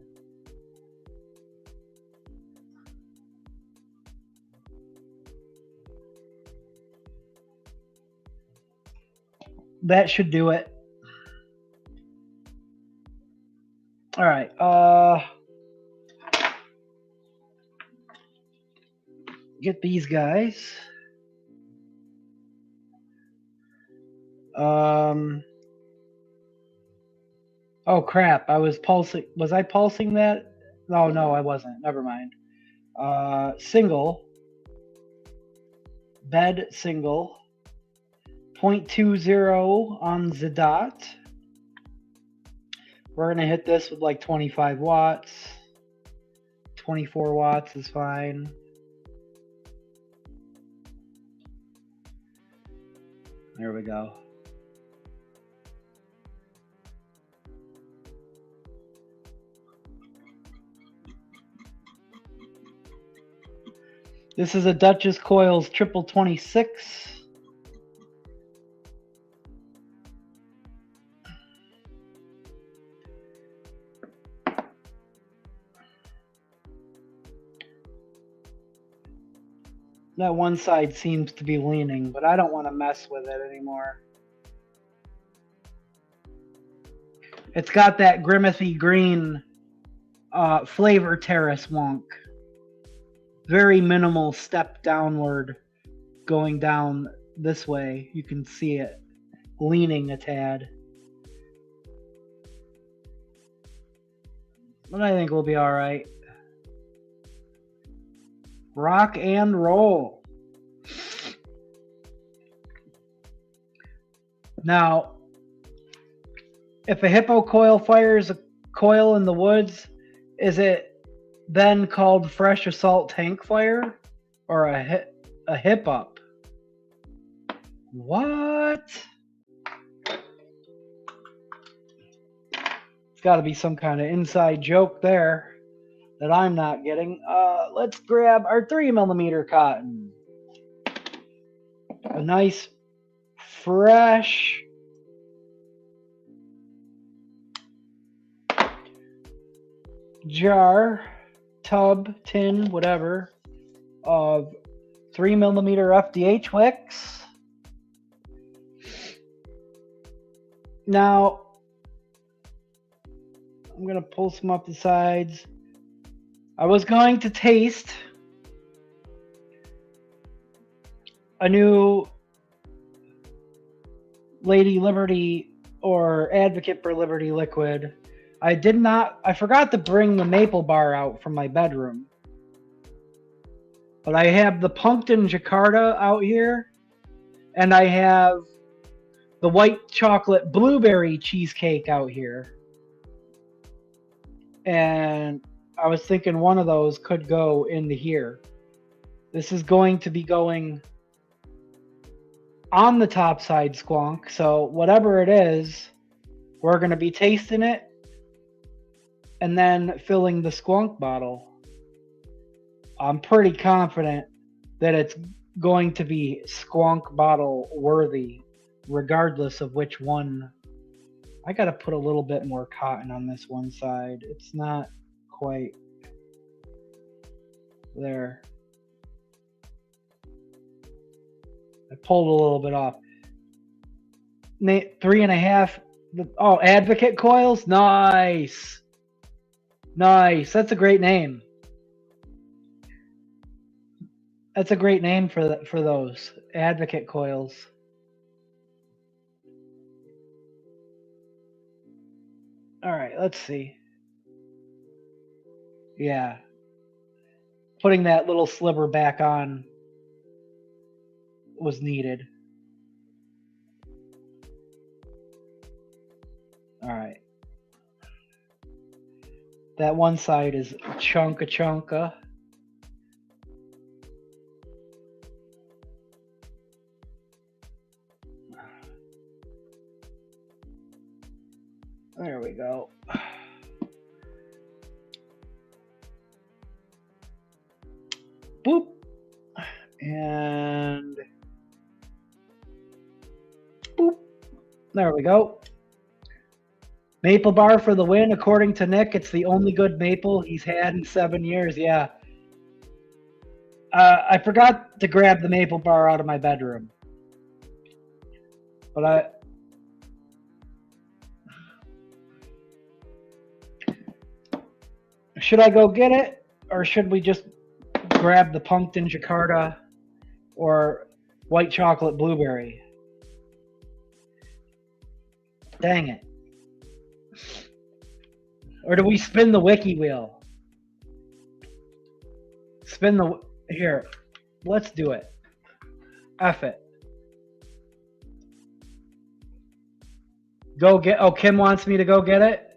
That should do it. All right. Get these guys. Oh crap! I was pulsing. Was I pulsing that? No, no, I wasn't. Never mind. Single. Bed single. 0.20 on the dot. We're gonna hit this with like 25 watts. 24 watts is fine. There we go. This is a Duchess Coils 26. That one side seems to be leaning, but I don't want to mess with it anymore. It's got that grimacy green flavor terrace wonk. Very minimal step downward going down this way. You can see it leaning a tad. But I think we'll be all right. Rock and roll. Now, if a hippo coil fires a coil in the woods, is it then called fresh assault tank fire or a hip up? What? It's got to be some kind of inside joke there that I'm not getting. Let's grab our 3mm cotton. A nice fresh jar, tub, tin, whatever, of 3mm FDH wicks. Now, I'm going to pull some up the sides. I was going to taste a new Lady Liberty or Advocate for Liberty liquid. I forgot to bring the maple bar out from my bedroom. But I have the pumpkin Jakarta out here, and I have the white chocolate blueberry cheesecake out here. And I was thinking one of those could go into here. This is going to be going on the top side squonk, so whatever it is, we're going to be tasting it and then filling the squonk bottle. I'm pretty confident that it's going to be squonk bottle worthy, regardless of which one. I got to put a little bit more cotton on this one side. It's not quite there. I pulled a little bit off. 3.5. Oh, Advocate coils? Nice. Nice. That's a great name. That's a great name for those. Advocate coils. All right, let's see. Yeah. Putting that little sliver back on was needed. All right. That one side is chunka. There we go. Boop. And boop. There we go. Maple bar for the win, according to Nick. It's the only good maple he's had in 7 years. Yeah. I forgot to grab the maple bar out of my bedroom. But should I go get it? Or should we just grab the pumpkin Jakarta or white chocolate blueberry? Dang it. Or do we spin the wiki wheel? Here, let's do it. F it. Go get, oh, Kim wants me to go get it?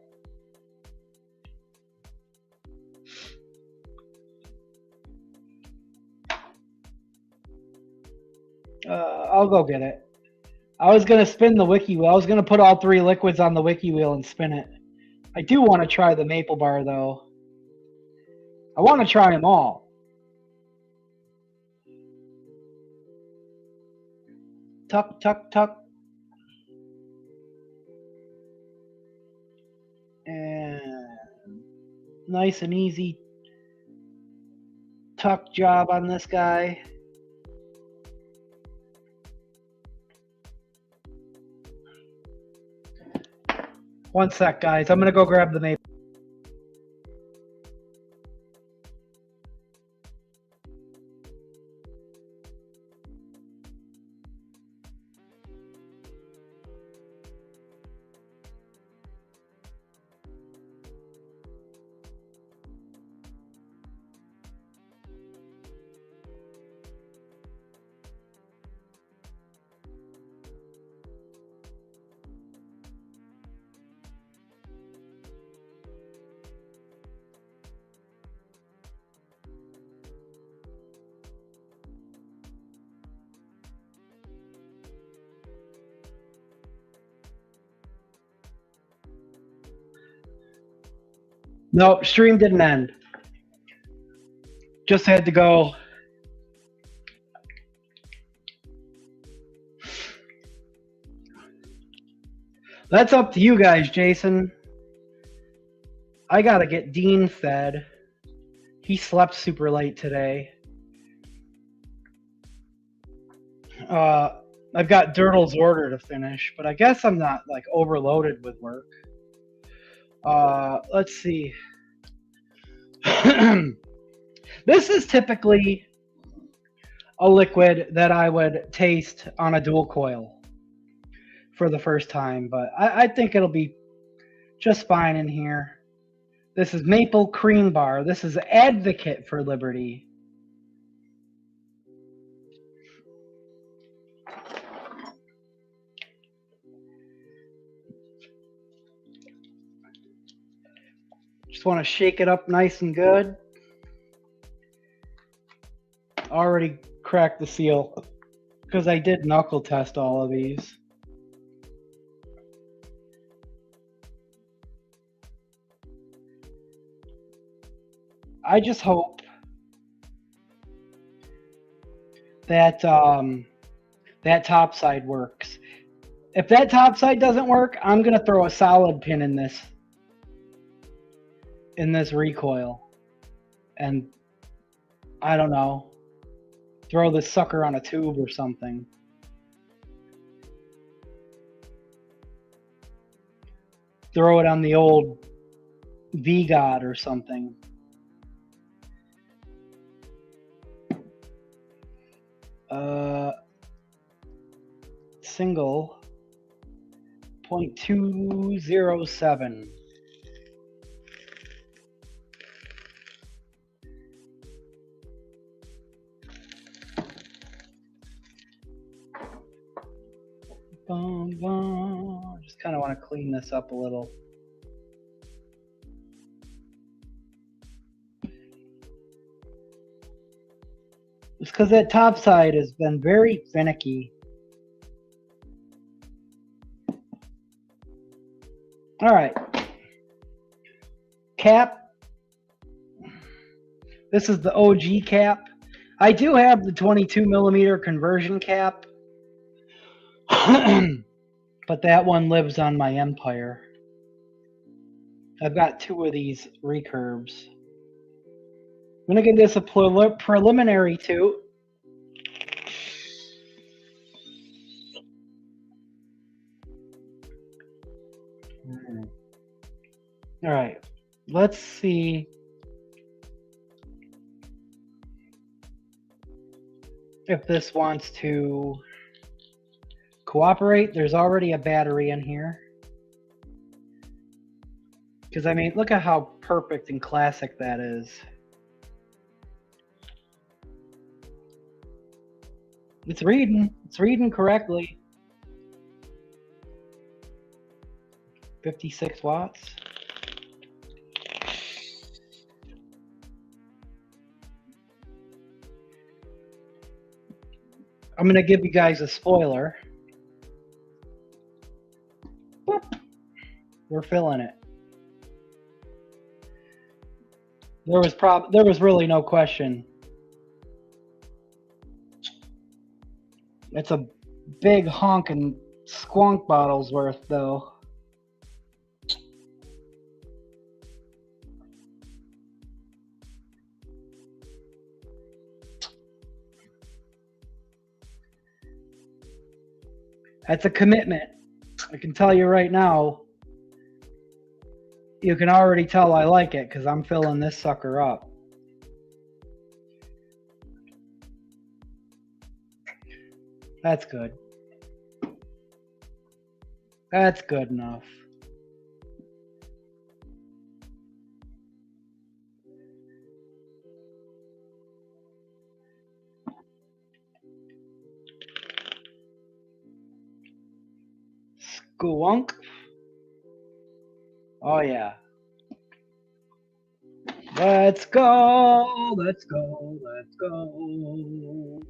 I'll go get it. I was going to spin the wiki wheel. I was going to put all 3 liquids on the wiki wheel and spin it. I do want to try the maple bar, though. I want to try them all. Tuck, tuck, tuck. And nice and easy tuck job on this guy. One sec, guys. I'm going to go grab the maple. No, stream didn't end. Just had to go. That's up to you guys, Jason. I gotta get Dean fed. He slept super late today. I've got Dirtle's order to finish, but I guess I'm not like overloaded with work. Let's see. This is typically a liquid that I would taste on a dual coil for the first time, but I think it'll be just fine in here. This is Maple Cream Bar. This is Advocate for Liberty. Just want to shake it up nice and good. Already cracked the seal because I did knuckle test all of these. I just hope that that top side works. If that top side doesn't work, I'm gonna throw a solid pin in this recoil, and I don't know, throw this sucker on a tube or something. Throw it on the old V-God or something. Single 0.207. Just kind of want to clean this up a little. It's because that top side has been very finicky. All right. Cap. This is the OG cap. I do have the 22 millimeter conversion cap, but that one lives on my Empire. I've got two of these recurves. I'm going to give this a preliminary toot. All right, let's see if this wants to cooperate. There's already a battery in here. Because, I mean, look at how perfect and classic that is. It's reading correctly. 56 watts. I'm going to give you guys a spoiler. We're filling it. There was really no question. It's a big honkin' squonk bottle's worth, though. That's a commitment. I can tell you right now. You can already tell I like it because I'm filling this sucker up. That's good. That's good enough. Squonk. Oh yeah. Let's go. Let's go. Let's go.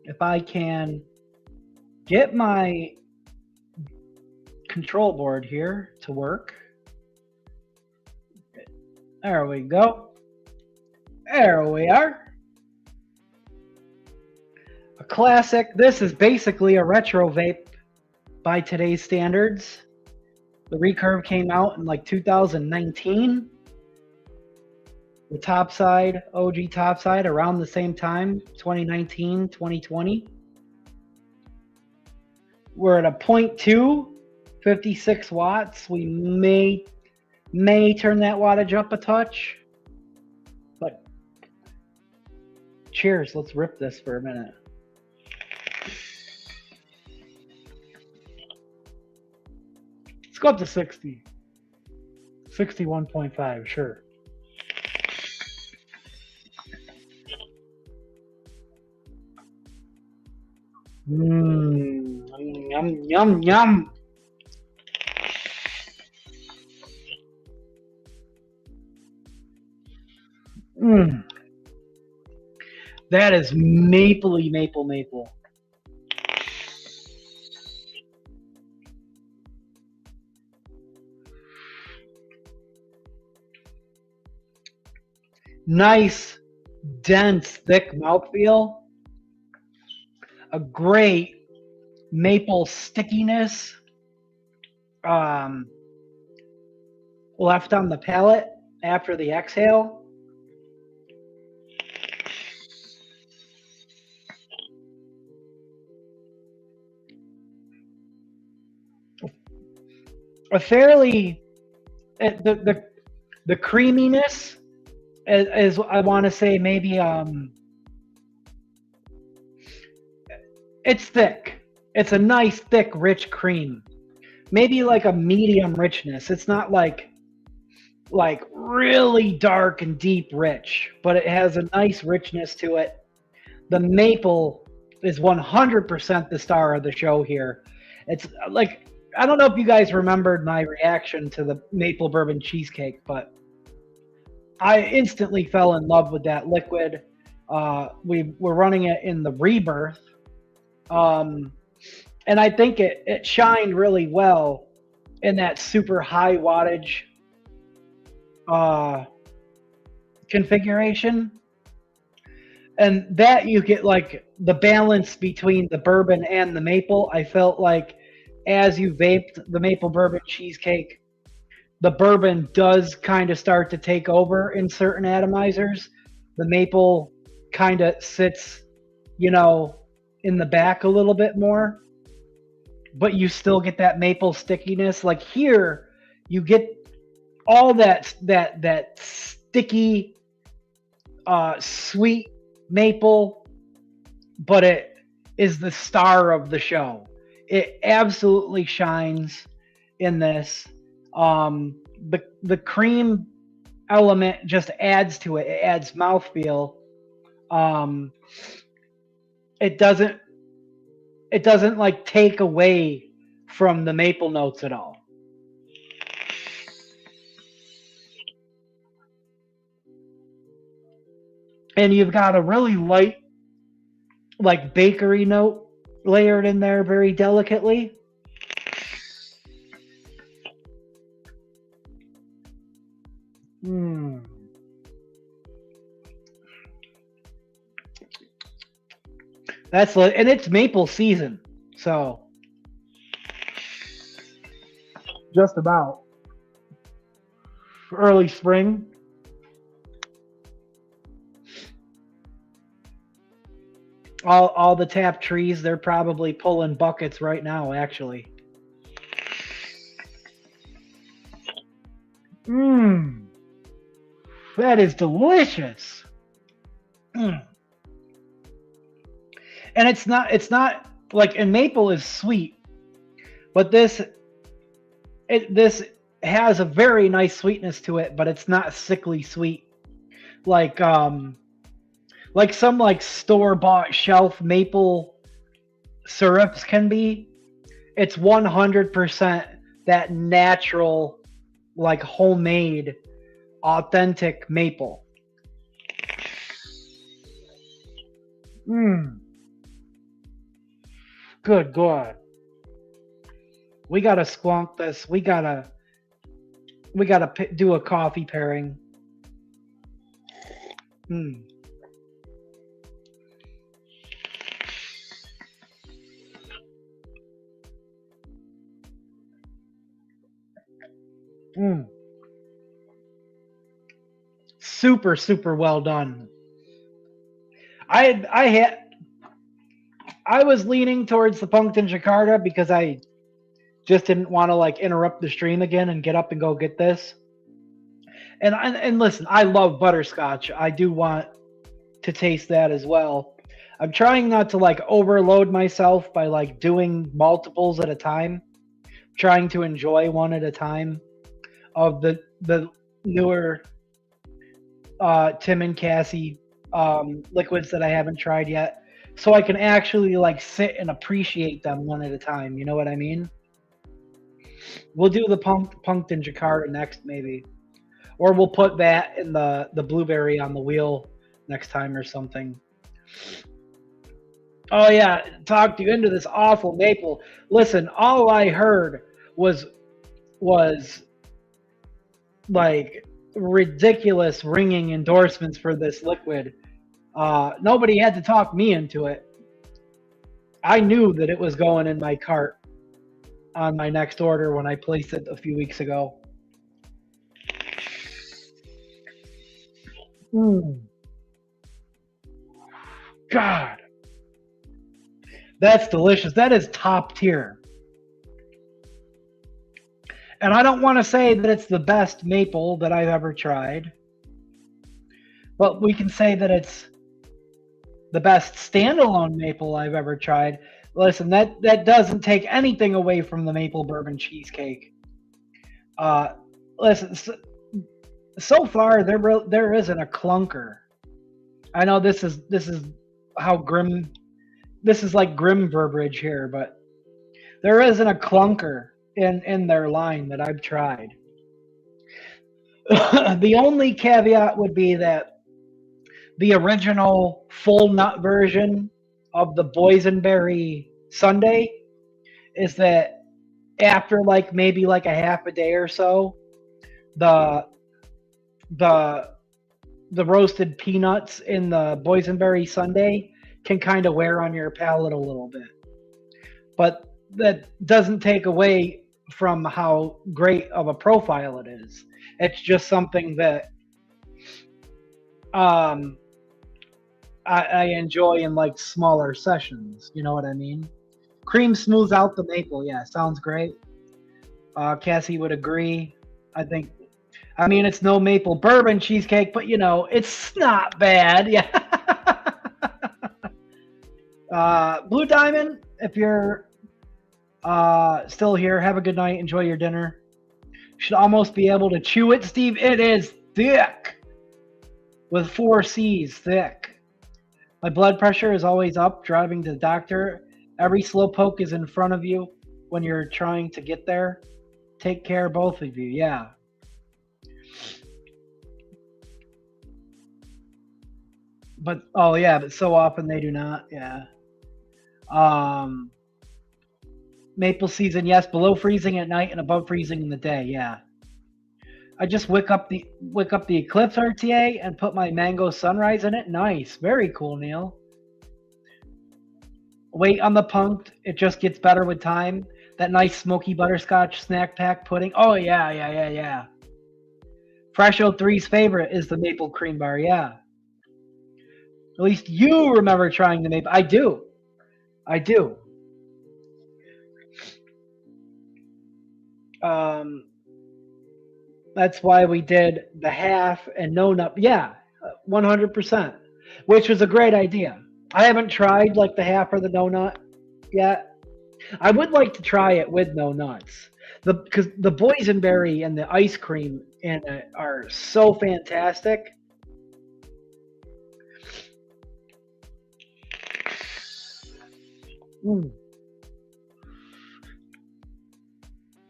If I can get my control board here to work. There we go. There we are. A classic. This is basically a retro vape by today's standards. The Recurve came out in like 2019. The top side, OG top side, around the same time, 2019, 2020. We're at a 0.2, 56 watts. We may turn that wattage up a touch. But cheers, let's rip this for a minute. Let's go up to 60. 61.5, sure. Yum, yum, yum. That is mapley maple. Nice, dense, thick mouthfeel. A great maple stickiness left on the palate after the exhale. A fairly the creaminess is I want to say maybe it's thick. It's a nice thick rich cream. Maybe like a medium richness. It's not like really dark and deep rich, but it has a nice richness to it. The maple is 100% the star of the show here. It's like, I don't know if you guys remembered my reaction to the maple bourbon cheesecake, but I instantly fell in love with that liquid. We were running it in the Rebirth. And I think it shined really well in that super high wattage configuration. And that you get like the balance between the bourbon and the maple. I felt like as you vaped the maple bourbon cheesecake, the bourbon does kind of start to take over in certain atomizers. The maple kind of sits, you know, in the back a little bit more, but you still get that maple stickiness. Like here, you get all that sticky, sweet maple, but it is the star of the show. It absolutely shines in this. The cream element just adds to it. It adds mouthfeel. It doesn't like take away from the maple notes at all. And you've got a really light, like bakery note layered in there very delicately. That's and it's maple season, so just about early spring. All the tap trees, they're probably pulling buckets right now, actually. That is delicious. And it's not like, and maple is sweet, but this has a very nice sweetness to it, but it's not sickly sweet. Like some like store-bought shelf maple syrups can be. It's 100% that natural, like homemade, authentic maple. Good God. We gotta squonk this. We gotta do a coffee pairing. Mm. Super, super well done. I was leaning towards the Pumpkin Jakarta because I just didn't want to like interrupt the stream again and get up and go get this. And listen, I love butterscotch. I do want to taste that as well. I'm trying not to like overload myself by like doing multiples at a time. Trying to enjoy one at a time of the newer Tim and Cassie liquids that I haven't tried yet, so I can actually like sit and appreciate them one at a time. You know what I mean? We'll do the pumpkin Jakarta next, maybe, or we'll put that in the blueberry on the wheel next time or something. Oh yeah, talked you into this awful maple. Listen, all I heard was like ridiculous ringing endorsements for this liquid. Nobody had to talk me into it. I knew that it was going in my cart on my next order when I placed it a few weeks ago. God, that's delicious. That is top tier. And I don't want to say that it's the best maple that I've ever tried, but we can say that it's the best standalone maple I've ever tried. Listen, that doesn't take anything away from the maple bourbon cheesecake. Listen, so far there isn't a clunker. I know this is how grim. This is like grim verbiage here, but there isn't a clunker in their line that I've tried. The only caveat would be that the original full nut version of the boysenberry sundae is that after like maybe like a half a day or so, the roasted peanuts in the boysenberry sundae can kind of wear on your palate a little bit. But that doesn't take away from how great of a profile it is. It's just something that I enjoy in like smaller sessions. You know what I mean? Cream smooths out the maple. Yeah, sounds great. Cassie would agree. I mean, it's no maple bourbon cheesecake, but you know, it's not bad. Yeah. Blue Diamond, if you're still here, have a good night. Enjoy your dinner. Should almost be able to chew it, Steve. It is thick with 4 C's, thick. My blood pressure is always up driving to the doctor. Every slowpoke is in front of you when you're trying to get there. Take care, both of you. Yeah. But oh yeah, but so often they do not. Yeah. Maple season, yes, below freezing at night and above freezing in the day. Yeah. I just wick up the Eclipse RTA and put my Mango Sunrise in it. Nice, very cool, Neil. Wait on the punked. It just gets better with time. That nice smoky butterscotch snack pack pudding. Oh yeah. Fresh 03's favorite is the maple cream bar. Yeah. At least you remember trying the maple. I do. That's why we did the half and no nut. Yeah, 100%. Which was a great idea. I haven't tried like the half or the no nut yet. I would like to try it with no nuts. Because the boysenberry and the ice cream in it are so fantastic.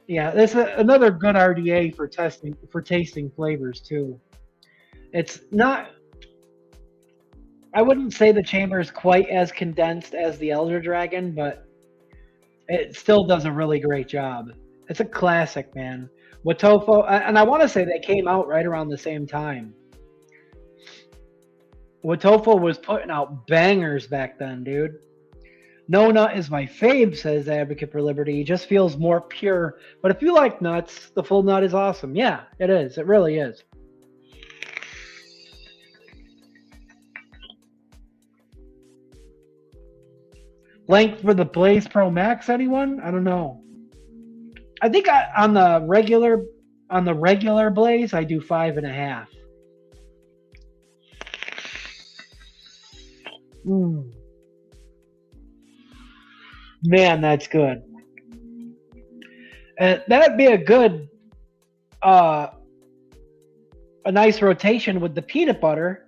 Yeah, this is another good RDA for tasting flavors too. It's not. I wouldn't say the chamber is quite as condensed as the Elder Dragon, but it still does a really great job. It's a classic, man. Watofo, and I want to say they came out right around the same time. Watofo was putting out bangers back then, dude. No nut is my fave, says Advocate for Liberty. It just feels more pure. But if you like nuts, the full nut is awesome. Yeah, it is. It really is. Length for the Blaze Pro Max, anyone? I don't know. I think on the regular Blaze, I do 5.5. Man, that's good. That'd be a good, a nice rotation with the peanut butter.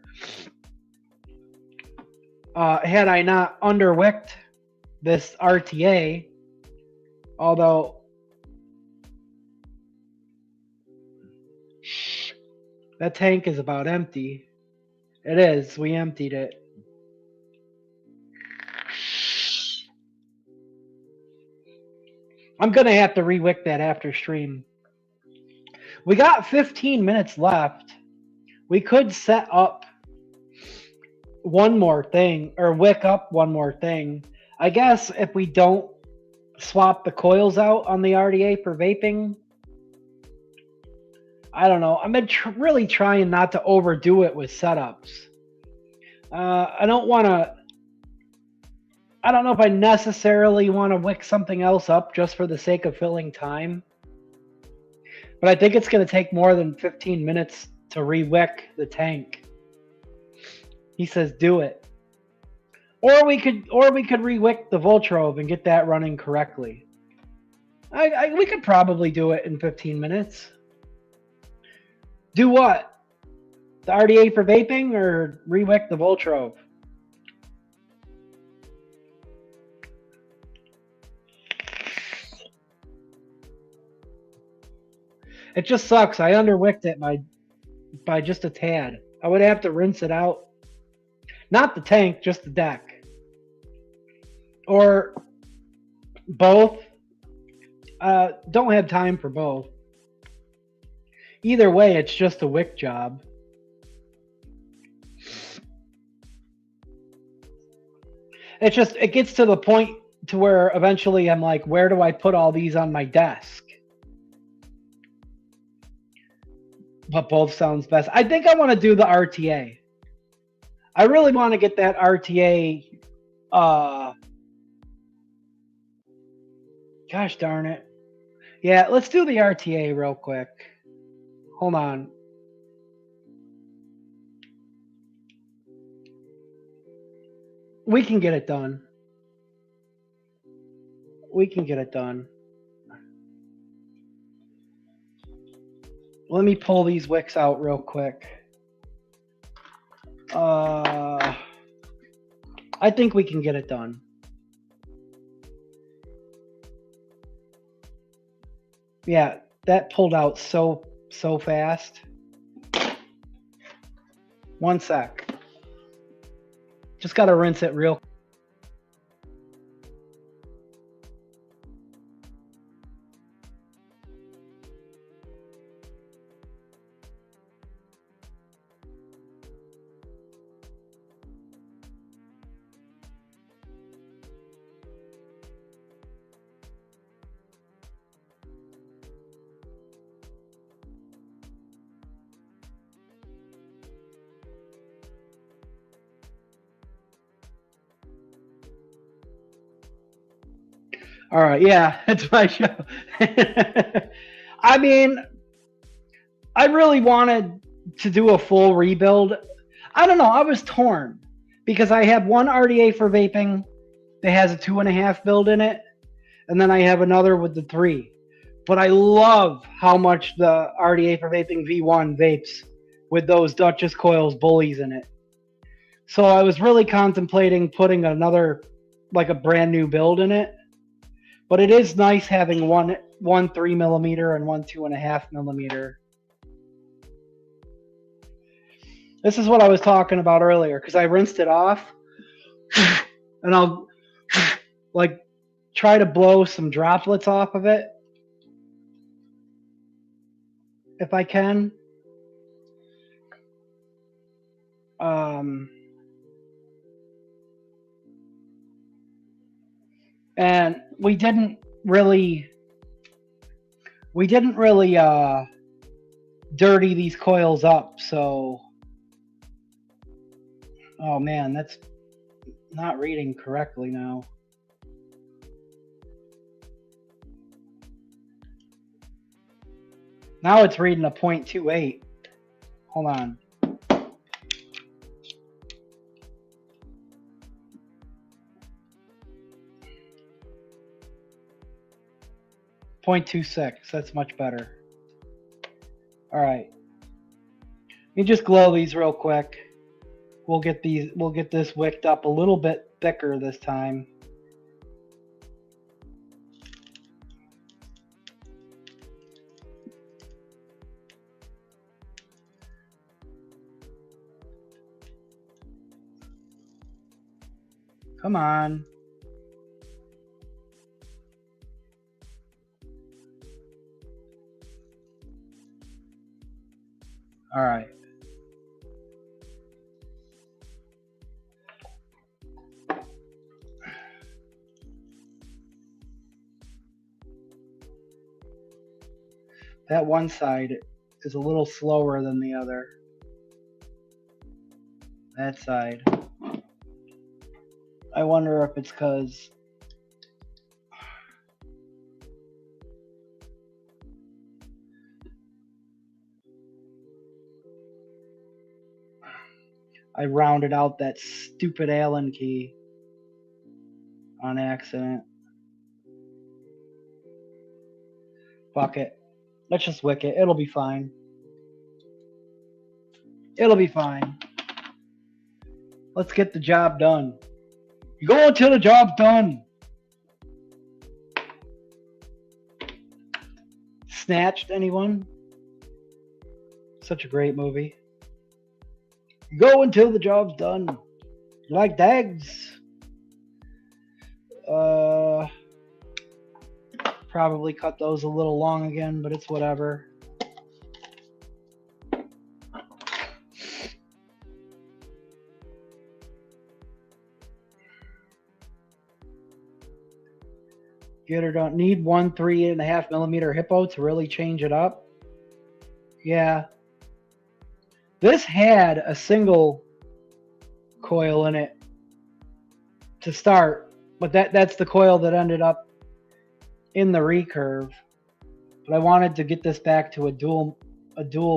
Had I not underwicked this RTA, although that tank is about empty. It is. We emptied it. I'm going to have to re-wick that after stream. We got 15 minutes left. We could set up one more thing, or wick up one more thing. I guess if we don't swap the coils out on the RDA for vaping, I don't know. I've been really trying not to overdo it with setups. I don't know if I necessarily want to wick something else up just for the sake of filling time. But I think it's going to take more than 15 minutes to re-wick the tank. He says do it. Or we could re-wick the Voltrove and get that running correctly. We could probably do it in 15 minutes. Do what? The RDA for vaping or re-wick the Voltrove? It just sucks. I underwicked it by just a tad. I would have to rinse it out. Not the tank, just the deck. Or both. Don't have time for both. Either way, it's just a wick job. It gets to the point to where eventually I'm like, where do I put all these on my desk? But both sounds best. I think I want to do the RTA. I really want to get that RTA. Gosh darn it. Yeah, let's do the RTA real quick. Hold on. We can get it done. We can get it done. Let me pull these wicks out real quick. I think we can get it done. Yeah, that pulled out so fast. One sec. Just got to rinse it real quick. All right, yeah, it's my show. I mean, I really wanted to do a full rebuild. I don't know, I was torn because I have one RDA for vaping that has a 2.5 build in it, and then I have another with the 3. But I love how much the RDA for vaping V1 vapes with those Duchess coils bullies in it. So I was really contemplating putting another, like a brand new build in it. But it is nice having one 3mm and one 2.5mm. This is what I was talking about earlier, because I rinsed it off and I'll like try to blow some droplets off of it if I can. And we didn't really dirty these coils up, so oh man, that's not reading correctly now. Now it's reading a 0.28. Hold on. .26. That's much better. All right. You just glow these real quick. We'll get this wicked up a little bit thicker this time. Come on. All right. That one side is a little slower than the other. That side. I wonder if it's because I rounded out that stupid Allen key on accident. Fuck it. Let's just wick it. It'll be fine. It'll be fine. Let's get the job done. You go until the job's done. Snatched, anyone? Such a great movie. You go until the job's done. You like dags? Probably cut those a little long again, but it's whatever. Get her done. Need 1 3.5 millimeter hippo to really change it up. Yeah. This had a single coil in it to start, but that's the coil that ended up in the recurve. But I wanted to get this back to a dual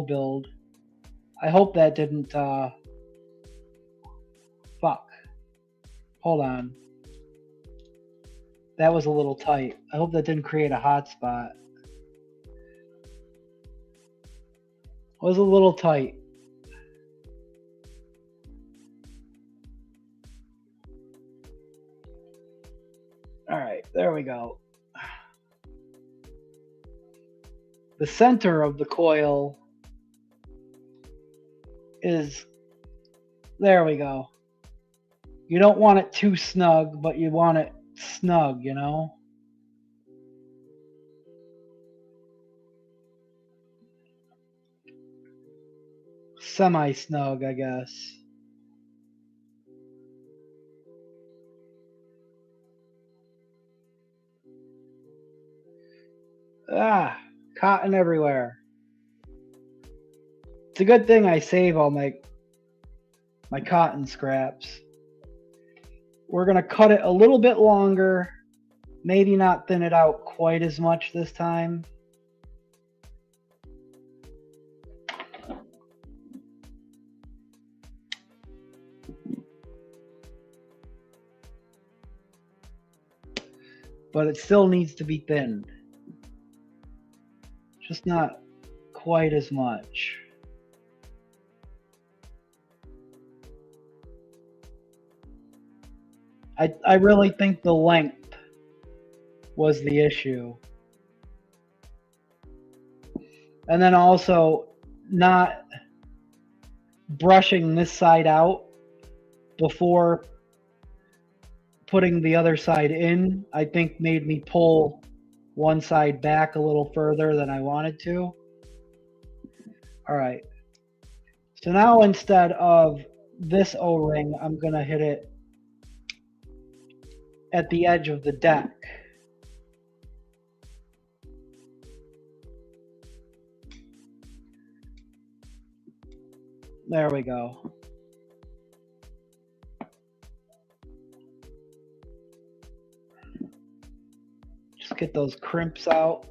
build. I hope that didn't fuck. Hold on. That was a little tight. I hope that didn't create a hot spot. It was a little tight. All right, there we go. The center of the coil is, there we go. You don't want it too snug, but you want it snug, you know? Semi-snug, I guess. Ah, cotton everywhere. It's a good thing I save all my cotton scraps. We're going to cut it a little bit longer, maybe not thin it out quite as much this time. But it still needs to be thinned. Just not quite as much. I really think the length was the issue. And then also not brushing this side out before putting the other side in, I think made me pull one side back a little further than I wanted to. All right. So now instead of this O-ring, I'm going to hit it at the edge of the deck. There we go. Just get those crimps out.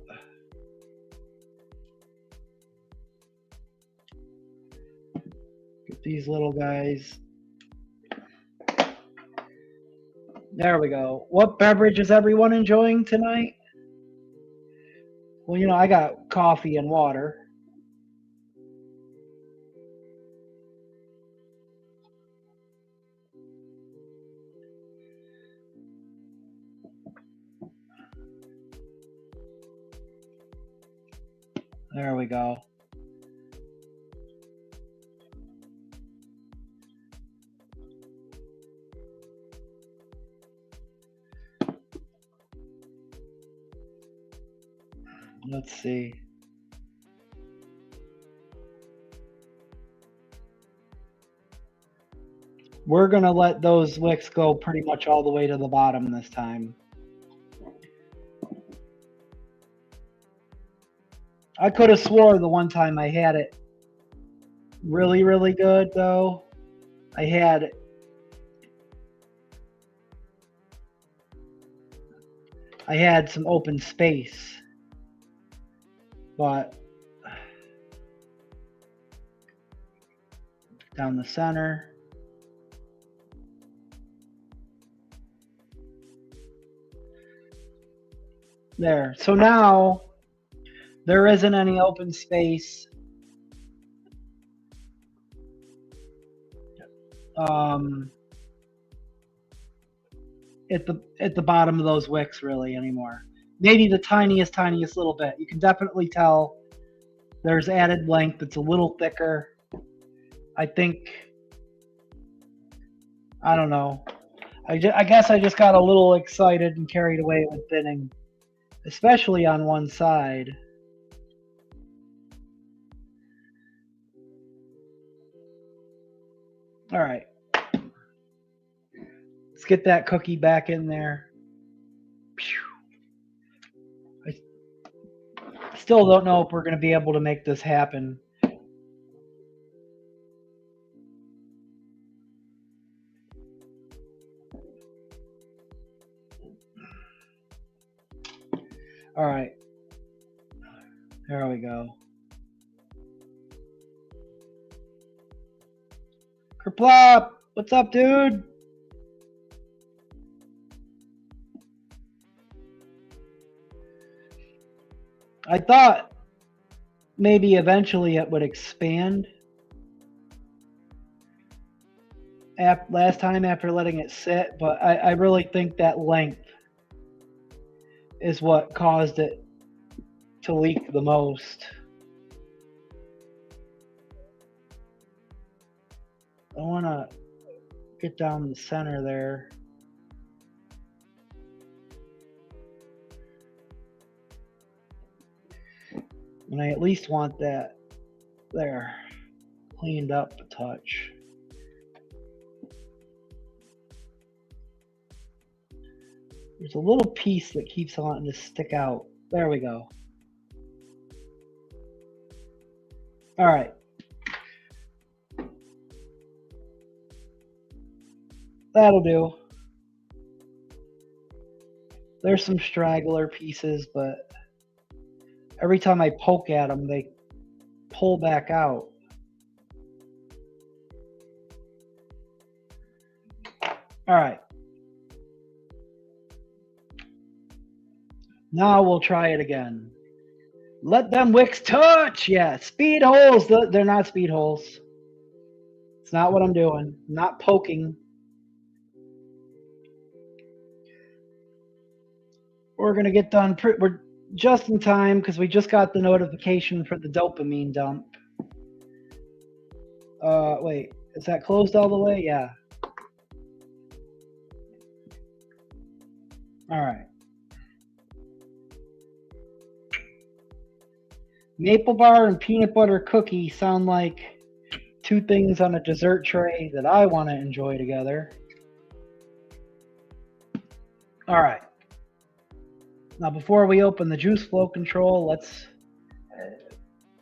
Get these little guys. There we go. What beverage is everyone enjoying tonight? Well, you know, I got coffee and water. There we go. Let's see. We're going to let those wicks go pretty much all the way to the bottom this time. I could have swore the one time I had it really, really good, though. I had some open space, but down the center. There. So now there isn't any open space. At the bottom of those wicks really anymore. Maybe the tiniest little bit. You can definitely tell there's added length. It's a little thicker. I think, I don't know. I guess I just got a little excited and carried away with thinning, especially on one side. All right. Let's get that cookie back in there. I still don't know if we're going to be able to make this happen. All right. There we go. Kerplop! What's up, dude? I thought maybe eventually it would expand. Last time after letting it sit, but I really think that length is what caused it to leak the most. I want to get down the center there. And I at least want that there cleaned up a touch. There's a little piece that keeps wanting to stick out. There we go. All right. That'll do. There's some straggler pieces, but every time I poke at them, they pull back out. All right. Now we'll try it again. Let them wicks touch. Yeah, speed holes. They're not speed holes. It's not what I'm doing. I'm not poking. We're going to get done. We're just in time because we just got the notification for the dopamine dump. Wait, is that closed all the way? Yeah. All right. Maple bar and peanut butter cookie sound like two things on a dessert tray that I want to enjoy together. All right. Now, before we open the juice flow control, let's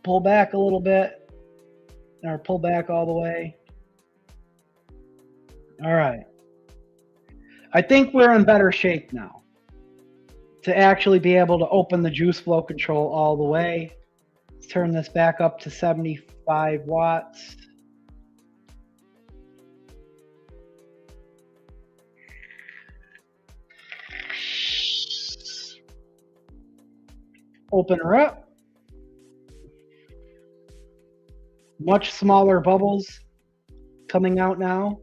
pull back a little bit, or pull back all the way. All right. I think we're in better shape now to actually be able to open the juice flow control all the way. Let's turn this back up to 75 watts. Open her up. Much smaller bubbles coming out now.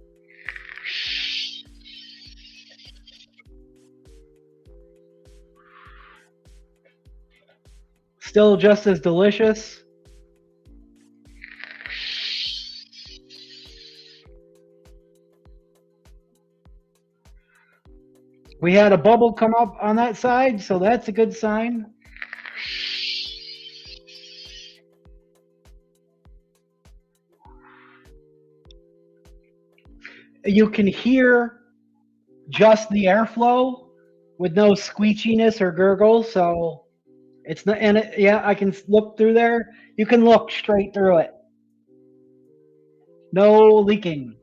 Still just as delicious. We had a bubble come up on that side, so that's a good sign. You can hear just the airflow with no squeechiness or gurgle, so it's not, and it, yeah, I can look through there. You can look straight through it. No leaking.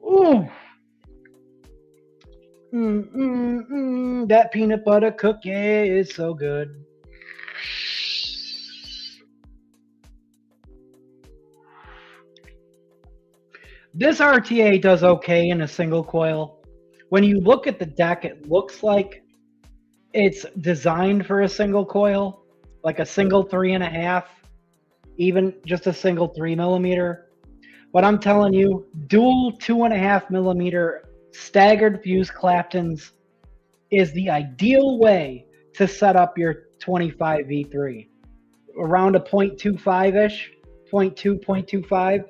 Ooh. That peanut butter cookie is so good. This RTA does okay in a single coil. When you look at the deck, it looks like it's designed for a single coil, like a single 3.5, even just a single 3mm. But I'm telling you, dual 2.5mm staggered fuse Claptons is the ideal way to set up your 25 V3. Around a 0.25-ish, 0.2, 0.25,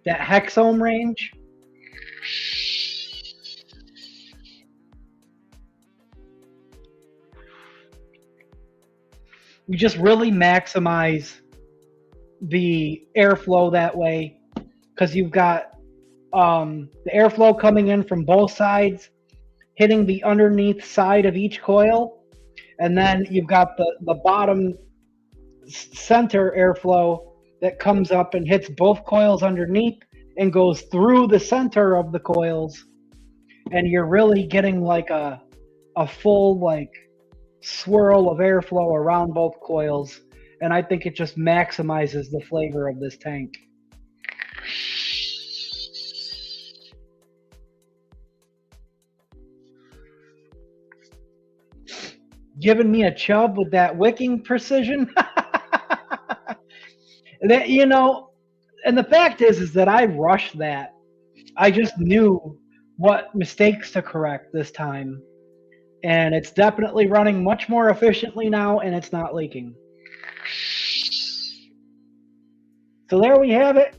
that hex ohm range. You just really maximize the airflow that way, because you've got the airflow coming in from both sides, hitting the underneath side of each coil, and then you've got the bottom center airflow that comes up and hits both coils underneath and goes through the center of the coils, and you're really getting like a full like swirl of airflow around both coils, and I think it just maximizes the flavor of this tank. Giving me a chub with that wicking precision. That, you know, and the fact is that I rushed that. I just knew what mistakes to correct this time, and it's definitely running much more efficiently now, and it's not leaking. So there we have it.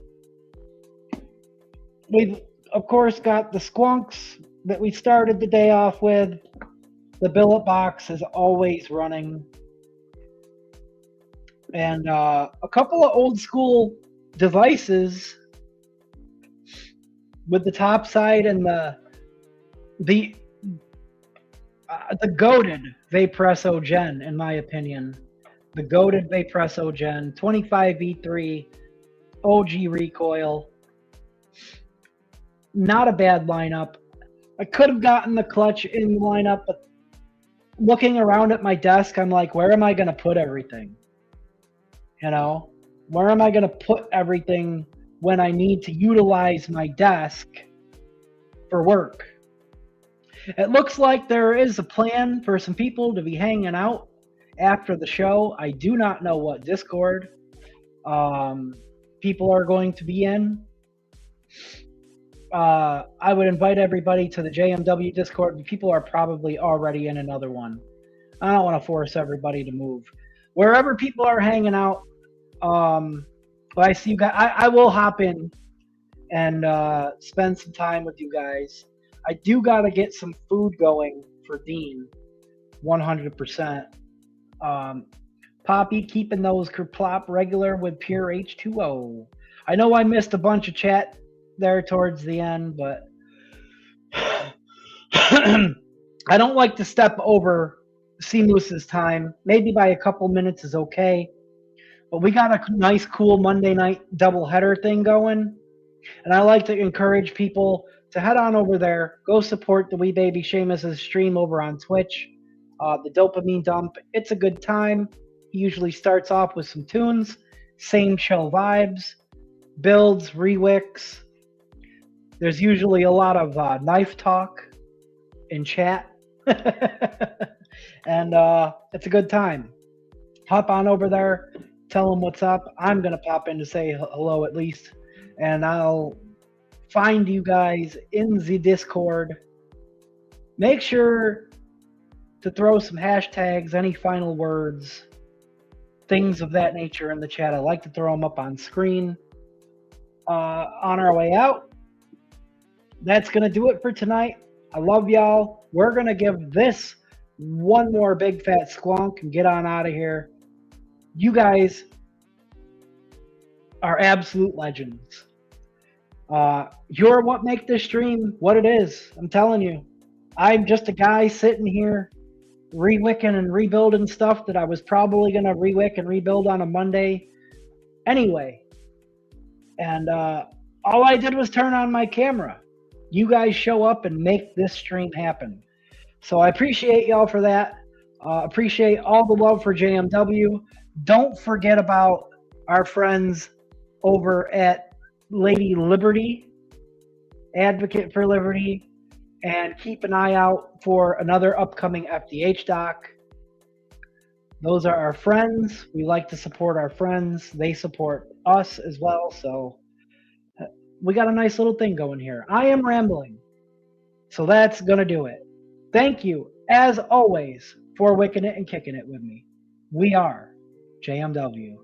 We've of course got the squonks that we started the day off with. The billet box is always running, and a couple of old school devices with the top side and the goated Vapresso Gen, in my opinion. The goated Vapresso Gen 25V3 OG recoil. Not a bad lineup. I could have gotten the clutch in the lineup, but looking around at my desk, I'm like, where am I going to put everything? You know, where am I going to put everything when I need to utilize my desk for work? It looks like there is a plan for some people to be hanging out after the show. I do not know what Discord people are going to be in. I would invite everybody to the JMW Discord. People are probably already in another one. I don't want to force everybody to move. Wherever people are hanging out, I see you guys. I will hop in and spend some time with you guys. I do got to get some food going for Dean, 100%. Poppy, keeping those kerplop regular with pure H2O. I know I missed a bunch of chat there towards the end, but I don't like to step over Seamless's time. Maybe by a couple minutes is okay. But we got a nice, cool Monday night doubleheader thing going. And I like to encourage people to head on over there, go support the Wee Baby Seamus's stream over on Twitch. The Dopamine Dump, it's a good time. He usually starts off with some tunes, same chill vibes, builds, rewicks. There's usually a lot of knife talk in chat. And it's a good time. Hop on over there, tell them what's up. I'm going to pop in to say hello at least. And I'll find you guys in the Discord. Make sure to throw some hashtags, any final words, things of that nature in the chat. I like to throw them up on screen. On our way out, that's going to do it for tonight. I love y'all. We're going to give this one more big fat squonk and get on out of here. You guys are absolute legends. You're what make this stream what it is. I'm telling you. I'm just a guy sitting here re-wicking and rebuilding stuff that I was probably going to re-wick and rebuild on a Monday anyway. And all I did was turn on my camera. You guys show up and make this stream happen. So I appreciate y'all for that. Appreciate all the love for JMW. Don't forget about our friends over at Lady Liberty, Advocate for Liberty, and keep an eye out for another upcoming FDH doc. Those are our friends. We like to support our friends. They support us as well. So we got a nice little thing going here. I am rambling. So that's going to do it. Thank you, as always, for wicking it and kicking it with me. We are JMW.